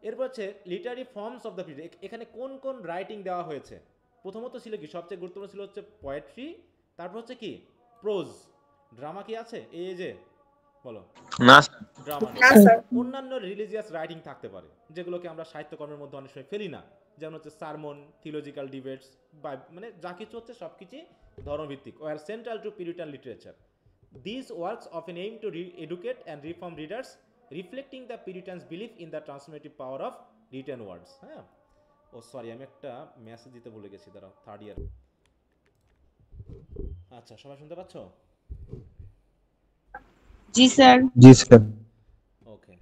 এরপর হচ্ছে literary forms of the period, এখানে কোন কোন রাইটিং দেওয়া হয়েছে। প্রথমত ছিল কি, সবচেয়ে গুরুত্বপূর্ণ ছিল হচ্ছে পোয়েট্রি, তারপর হচ্ছে কি প্রোজ। ড্রামা কি আছে এই যে বলো? না ড্রামা না স্যার। অন্যান্য রিলিজিয়াস রাইটিং থাকতে পারে যেগুলোকে আমরা সাহিত্যকর্মের মধ্যে অনেক সময় ফেলি না, যেমন হচ্ছে সারমন, থিওলজিক্যাল ডিবেটস, বা মানে যা কিছু হচ্ছে সব কিছুই ধর্মভিত্তিক, were central to Puritan literature. This works often aim to educate and reform readers, reflecting the Puritans belief in the transformative power of written words. হ্যাঁ, ও সরি, আমি একটা মেসেজ দিতে ভুলে গেছি, দাঁড়াও, থার্ড ইয়ার। আচ্ছা, সবাই শুনতে পাচ্ছ? জি স্যার। জি স্যার। ওকে।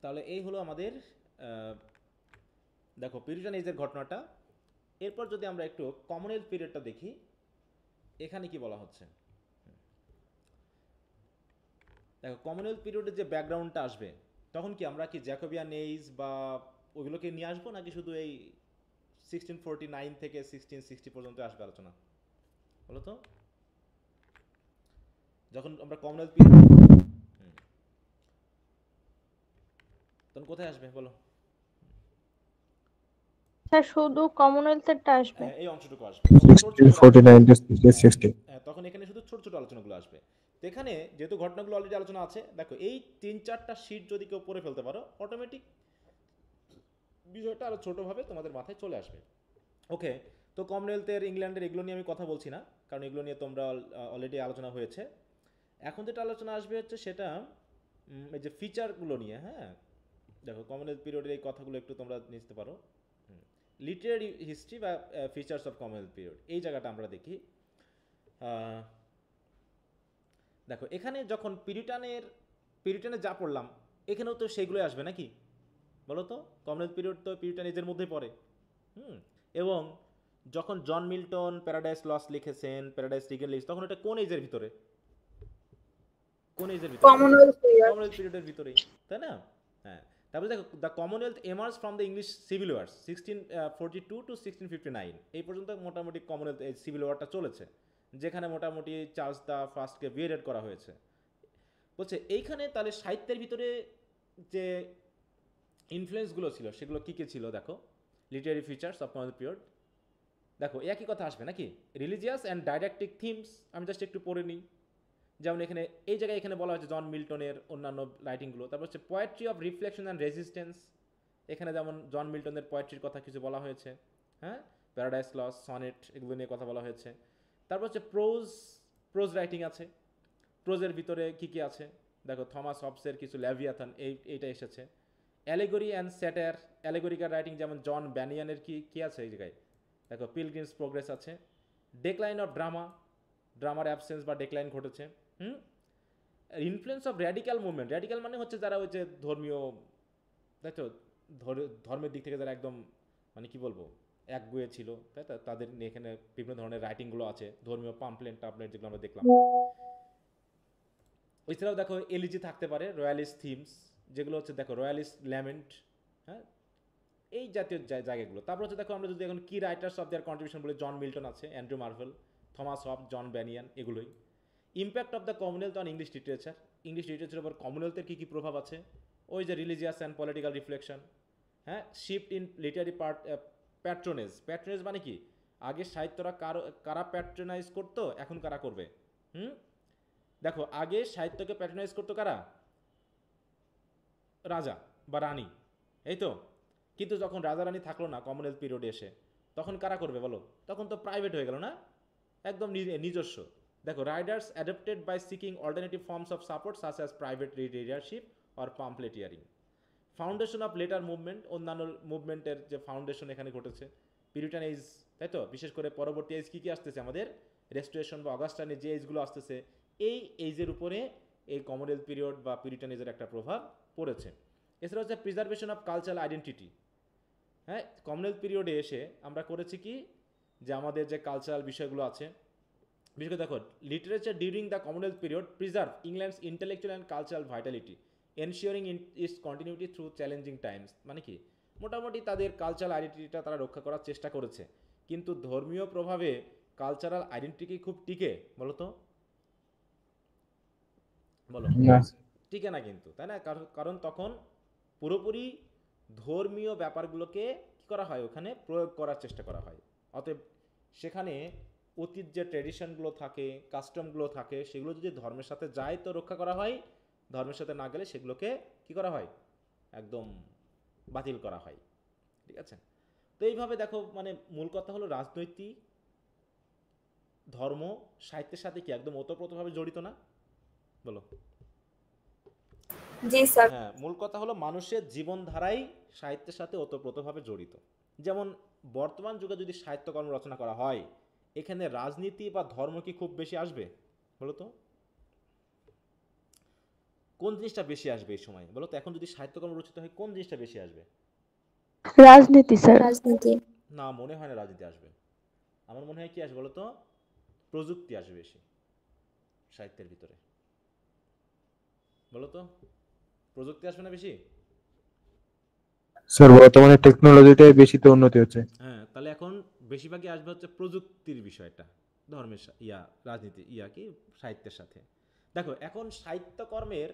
তাহলে এই হলো আমাদের দেখো পিউরিটান এজের ঘটনাটা। এরপর যদি আমরা একটু কমনওয়েলথ পিরিয়ডটা দেখি, এখানে কি বলা হচ্ছে। দেখো কমনওয়েলথ পিরিয়ডের যে ব্যাকগ্রাউন্ডটা আসবে, তখন কি আমরা কি জ্যাকোবিয়ান এজ বা ওইগুলোকে নিয়ে আসবো, নাকি শুধু এই 1649 থেকে 1660 পর্যন্ত আসবে আলোচনা, বলো তো? যখন আমরা কমনওয়েলথ পিরিয়ড, তখন কোথায় আসবে বলো? স্যার শুধু কমনওয়েলথেরটা আসবে। এই অংশটুকু আসবে 1649 to 1660 তখন এখানে শুধু ছোট ছোট আলোচনাগুলো আসবে। তো এখানে যেহেতু ঘটনাগুলো অলরেডি আলোচনা আছে, দেখো এই 3-4টা শীট যদি কেউ পড়ে ফেলতে পারো, অটোমেটিক বিষয়টা আরও ছোটোভাবে তোমাদের মাথায় চলে আসবে। ওকে, তো কমনওয়েলথের ইংল্যান্ডের এগুলো নিয়ে আমি কথা বলছি না, কারণ এগুলো নিয়ে তোমরা অলরেডি আলোচনা হয়েছে। এখন যেটা আলোচনা আসবে হচ্ছে সেটা এই যে ফিচারগুলো নিয়ে। হ্যাঁ, দেখো কমনওয়েলথ পিরিয়ডের এই কথাগুলো একটু তোমরা নিতে পারো। লিটারারি হিস্ট্রি বা ফিচার্স অফ কমনওয়েলথ পিরিয়ড, এই জায়গাটা আমরা দেখি। দেখো এখানে যখন পিরিটানে যা পড়লাম, এখানেও তো সেগুলোই আসবে নাকি বলো তো? কমনওয়েলথ পিরিয়ড তো পিরিটান এজের মধ্যেই পড়ে। এবং যখন জন মিল্টন প্যারাডাইস লস্ট লিখেছেন, প্যারাডাইস টিগেন লিখেছেন, তখন এটা কোন এজের ভিতরে? কোন এজের ভিতরে? কমনওয়েলথ কমনওয়েলথ পিরিয়ডের ভিতরেই, তাই না? হ্যাঁ, তারপরে দেখো the Commonwealth emerge from the English civil wars 1642 to 1659, এই পর্যন্ত মোটামুটি কমনওয়েলথ এই সিভিল ওয়ারটা চলেছে, যেখানে মোটামুটি চার্লস দ্য ফার্স্টকে বিয়েডেড করা হয়েছে। বলছে এইখানে তাহলে সাহিত্যের ভিতরে যে ইনফ্লুয়েন্সগুলো ছিল সেগুলো কী কী ছিল দেখো। Literary features of Commonwealth period, দেখো একই কথা আসবে নাকি? রিলিজিয়াস অ্যান্ড ডাইডাক্টিক থিমস, আমি জাস্ট একটু পড়ে নিই। যেমন এখানে এই জায়গায় এখানে বলা হয়েছে জন মিল্টনের অন্যান্য রাইটিংগুলো। তারপর হচ্ছে poetry of reflection and resistance, এখানে যেমন জন মিল্টনের পোয়েট্রির কথা কিছু বলা হয়েছে। হ্যাঁ, প্যারাডাইস লস্ট, সনেট, এগুলো নিয়ে কথা বলা হয়েছে। তারপর হচ্ছে প্রোজ রাইটিং আছে। প্রোজের ভিতরে কী কী আছে দেখো, থমাস হবসের কিছু ল্যাভিয়াথান, এইটা এসেছে। অ্যালেগরি অ্যান্ড স্যাটার, অ্যালেগরিক্যাল রাইটিং যেমন জন ব্যানিয়ানের কী আছে এই জায়গায় দেখো, পিলগ্রিমস প্রোগ্রেস আছে। ডেক্লাইন অফ ড্রামার অ্যাবসেন্স বা ডেক্লাইন ঘটেছে। Influence of radical movement, radical মানে হচ্ছে যারা ওই যে ধর্মীয়, তাই তো, ধর্মের দিক থেকে যারা একদম মানে কি বলবো একগুয়ে ছিল, তাই তো, তাদের নিয়ে এখানে বিভিন্ন ধরনের রাইটিংগুলো আছে, ধর্মীয় পাম্পলেট যেগুলো আমরা দেখলাম। এছাড়াও দেখো এলিজি থাকতে পারে, রয়্যালিস্ট থিমস যেগুলো হচ্ছে দেখো, রয়্যালিস্ট ল্যামেন্ট, হ্যাঁ, এই জাতীয় জায়গাগুলো। তারপর হচ্ছে দেখো আমরা যদি এখন কি রাইটার্স অফ দেয়ার কন্ট্রিবিউশন বলে, জন মিল্টন আছে, Andrew Marvell, Thomas Hobbes, John Bunyan, এগুলোই। Impact of the commonwealth on English লিটারেচারের উপর কমনওয়েলথের কী কী প্রভাব আছে, ওই যে রিলিজিয়াস অ্যান্ড পলিটিক্যাল রিফ্লেকশন। হ্যাঁ, শিফট ইন লিটারি প্যাট্রোনেজ মানে কি, আগে সাহিত্যরা কারা প্যাট্রোনাইজ করতো, এখন কারা করবে। দেখো আগে সাহিত্যকে প্যাট্রোনাইজ করতো কারা? রাজা বা রানী, এই তো। কিন্তু যখন রাজা রানী থাকলো না কমনওয়েলথ পিরিয়ডে এসে, তখন কারা করবে বলো? তখন তো প্রাইভেট হয়ে গেল না, একদম নিজস্ব। দেখো writers adapted by seeking alternative forms of support such as private readership or pamphleteering. Foundation of letter movement, অন্যান্য মুভমেন্টের যে ফাউন্ডেশন এখানে ঘটেছে। পিরিটান এজ, তাই তো, বিশেষ করে পরবর্তী এজ কী কী আসতেছে আমাদের, রেস্টোরেশন বা অগাস্টানের যে এজগুলো আসতেছে, এই এজের উপরে এই কমনওয়েলথ পিরিয়ড বা পিরিটান এজের একটা প্রভাব পড়েছে। এছাড়া হচ্ছে প্রিজার্ভেশন অফ কালচারাল আইডেন্টিটি। হ্যাঁ, কমনওয়েলথ পিরিয়ডে এসে আমরা করেছি কি, যে আমাদের যে কালচারাল বিষয়গুলো আছে, বিশেষ করে দেখো literature during the Commonwealth period preserve England's intellectual and cultural Vitality ensuring it's continuity through challenging Times. মানে কি, মোটামুটি তাদের কালচারাল আইডেন্টিটিটা তারা রক্ষা করার চেষ্টা করেছে। কিন্তু ধর্মীয় প্রভাবে কালচারাল আইডেন্টিটি খুব টিকে বলো তো, বলো? না টিকে না কিন্তু, তাই না? কারণ তখন পুরোপুরি ধর্মীয় ব্যাপারগুলোকে কী করা হয়, ওখানে প্রয়োগ করার চেষ্টা করা হয়। অতএব সেখানে অতীত যে ট্র্যাডিশনগুলো থাকে, কাস্টমগুলো থাকে, সেগুলো যদি ধর্মের সাথে যায় তো রক্ষা করা হয়, ধর্মের সাথে না গেলে সেগুলোকে কী করা হয়, একদম বাতিল করা হয়। ঠিক আছে? তো এইভাবে দেখো, মানে মূল কথা হলো রাজনৈতিক ধর্ম সাহিত্যের সাথে কি একদম ওতপ্রোতভাবে জড়িত না, বলো? জি স্যার। হ্যাঁ, মূল কথা হলো মানুষের জীবনধারাই সাহিত্যের সাথে ওতপ্রোতভাবে জড়িত। যেমন বর্তমান যুগে যদি সাহিত্যকর্ম রচনা করা হয়, এখানে রাজনীতি বা ধর্ম কি খুব বেশি আসবে বলো তো? কোন জিনিসটা বেশি আসবে এই সময় বলো তো? এখন যদি সাহিত্যকর্ম রচিত হয়, কোন জিনিসটা বেশি আসবে? রাজনীতি স্যার। রাজনীতি। না, মনে হয় না রাজনীতি আসবে। আমার মনে হয় কি আসবে বলো তো? প্রযুক্তি আসবে বেশি সাহিত্যের ভিতরে, বলো তো? প্রযুক্তি আসবে না বেশি? স্যার বর্তমানে টেকনোলজিটাই বেশি তো উন্নতি হচ্ছে। হ্যাঁ, তাহলে এখন বেশিরভাগই আসবে হচ্ছে প্রযুক্তির বিষয়টা, ধর্মের রাজনীতি কি সাহিত্যের সাথে। দেখো এখন সাহিত্যকর্মের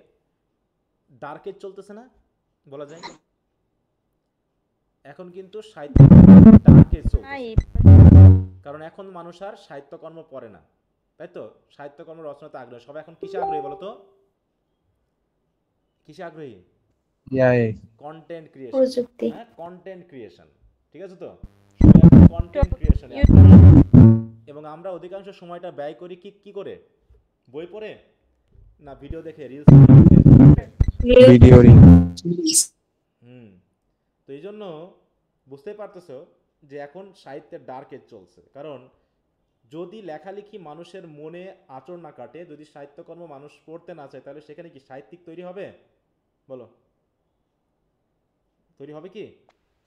ডার্কেজ চলতেছে না, বলা যায়। এখন কিন্তু সাহিত্য ডার্কেজ চলতেছে, কারণ এখন মানুষ আর সাহিত্যকর্ম পড়ে না, তাই তো? সাহিত্যকর্ম রচনাতে আগ্রহী, সবাই এখন কিসে আগ্রহী বলো তো? কিসে আগ্রহী? এআই কন্টেন্ট ক্রিয়েশন, প্রযুক্তি। হ্যাঁ কন্টেন্ট ক্রিয়েশন, ঠিক আছে তো কন্টেন্ট ক্রিয়েশনে। এবং আমরা অধিকাংশ সময়টা ব্যয় করি কি কি করে, বই পড়ে না ভিডিও দেখে, রিলস দেখে? ভিডিও হুম। তো এই জন্য বুঝতেই পারতেছো যে এখন সাহিত্যের ডার্ক এজ চলছে, কারণ যদি লেখালেখি মানুষের মনে আঁচড় না কাটে, যদি সাহিত্যকর্ম মানুষ পড়তে না চায়, তাহলে সেখানে কি সাহিত্যিক তৈরি হবে? বলো, তৈরি হবে কি?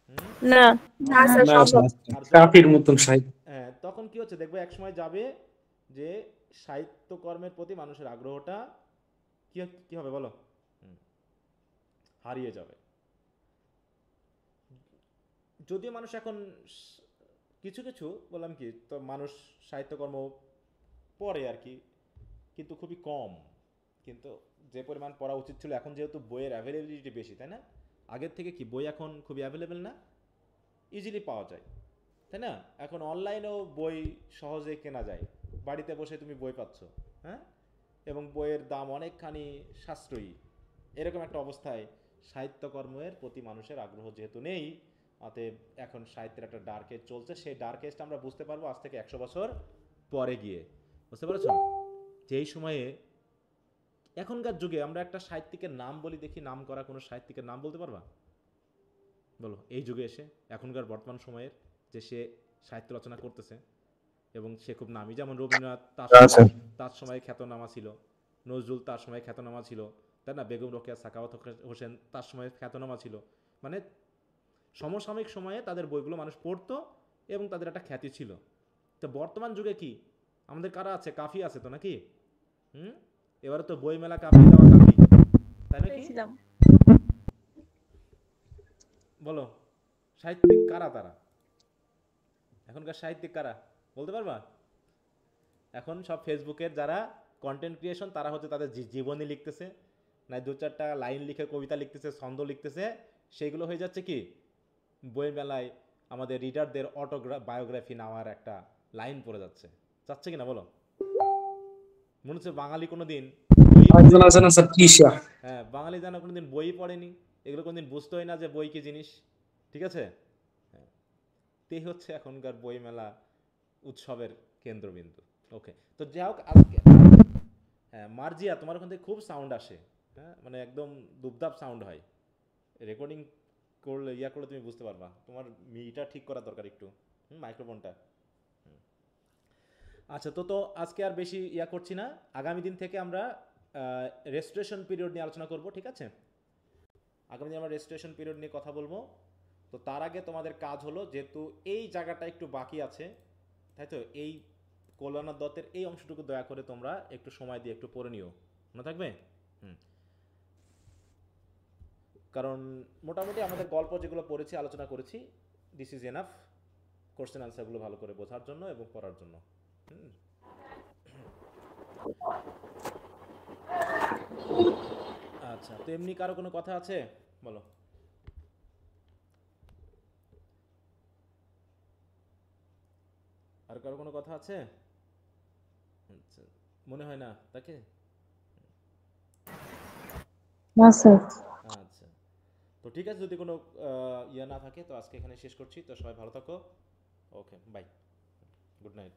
হুম? না না স্যার, না, সম্ভব। আর যখন- কাফির মতন সাহিত্য। হ্যাঁ, তখন কি হচ্ছে দেখবো, এক সময় যাবে যে সাহিত্যকর্মের প্রতি মানুষের আগ্রহটা কি হবে বলো, হারিয়ে যাবে। যদিও মানুষ এখন কিছু কিছু বললাম কি, তো মানুষ সাহিত্যকর্ম পড়ে আর কি, কিন্তু খুবই কম। কিন্তু যে পরিমাণ পড়া উচিত ছিল, এখন যেহেতু বইয়ের অ্যাভেলেবিলিটি বেশি, তাই না? আগের থেকে কি বই এখন খুবই অ্যাভেলেবেল না, ইজিলি পাওয়া যায়, তাই না? এখন অনলাইনেও বই সহজে কেনা যায়, বাড়িতে বসে তুমি বই পাচ্ছ, হ্যাঁ, এবং বইয়ের দাম অনেকখানি সাশ্রয়ী। এরকম একটা অবস্থায় সাহিত্যকর্মের প্রতি মানুষের আগ্রহ যেহেতু নেই, অতএব এখন সাহিত্যের একটা ডার্ক এজ চলছে। সেই ডার্ক এজটা আমরা বুঝতে পারবো আজ থেকে 100 বছর পরে গিয়ে, বুঝতে পেরেছ? যেই সময়ে এখনকার যুগে আমরা একটা সাহিত্যিকের নাম বলি, দেখি নাম করা কোনো সাহিত্যিকের নাম বলতে পারবা বলো, এই যুগে এসে, এখনকার বর্তমান সময়ের, যে সে সাহিত্য রচনা করতেছে এবং সে খুব নামী? যেমন রবীন্দ্রনাথ তার সময় খ্যাতনামা ছিল, নজরুল তার সময় খ্যাতনামা ছিল, তাই না? বেগম রোকেয়া সাখাওয়াত হোসেন তার সময় খ্যাতনামা ছিল। মানে সমসাময়িক সময়ে তাদের বইগুলো মানুষ পড়তো এবং তাদের একটা খ্যাতি ছিল। তো বর্তমান যুগে কি আমাদের কারা আছে? কাফি আছে তো নাকি? এবারে তো বই মেলা কাফি দেওয়া কাফি, তাই নাকি? বলো, সাহিত্যিক কারা তারা? এখনকার সাহিত্যিক কারা বলতে পারবা? এখন সব ফেসবুকের যারা কন্টেন্ট ক্রিয়েশন, তারা হচ্ছে তাদের জীবনী লিখতেছে, না 2-4টা লাইন লিখে কবিতা লিখতেছে, ছন্দ লিখতেছে, সেইগুলো হয়ে যাচ্ছে কি বই মেলায় আমাদের রিডারদের বায়োগ্রাফি নেওয়ার একটা লাইন পড়ে যাচ্ছে কিনা বলো? মনে হচ্ছে বাঙালি কোনোদিন একজন আছে না স্যার, তৃষা। হ্যাঁ, বাঙালি যেন কোনোদিন বই পড়েনি, এগুলো কোনোদিন বুঝতোই না যে বই কি জিনিস, ঠিক আছে? হ্যাঁ, এই হচ্ছে এখনকার বই মেলা উৎসবের কেন্দ্রবিন্দু। ওকে, তো যাই হোক আজকে, হ্যাঁ মার্জিয়া, তোমার ওখান থেকে খুব সাউন্ড আসে, হ্যাঁ মানে একদম দুবদাব সাউন্ড হয়, রেকর্ডিং করলে করলে তুমি বুঝতে পারবা। তোমার মিটা ঠিক করা দরকার একটু, মাইক্রোফোনটা। আচ্ছা, তো আজকে আর বেশি করছি না। আগামী দিন থেকে আমরা রেস্টোরেশন পিরিয়ড নিয়ে আলোচনা করব, ঠিক আছে? আগামী দিন আমরা রেস্টোরেশন পিরিয়ড নিয়ে কথা বলবো। তো তার আগে তোমাদের কাজ হলো, যেহেতু এই জায়গাটা একটু বাকি আছে, তাই তো, এই কল্যাণনাথ দত্তের এই অংশটুকু দয়া করে তোমরা একটু সময় দিয়ে একটু পড়ে নিও, মনে থাকবে? কারণ মোটামুটি আমাদের গল্প যেগুলো পড়েছি, আলোচনা করেছি, দিস ইজ এনাফ কোশ্চেন আনসারগুলো ভালো করে বোঝার জন্য এবং পড়ার জন্য। আচ্ছা, তো এমনি কারো কোনো কথা আছে বলো? আর কারো কোনো কথা আছে? আচ্ছা, মনে হয় না তাকে। না স্যার। আচ্ছা, তো ঠিক আছে, যদি কোনো না থাকে তো আজকে এখানে শেষ করছি। তো সবাই ভালো থাকো, ওকে, বাই, গুড নাইট।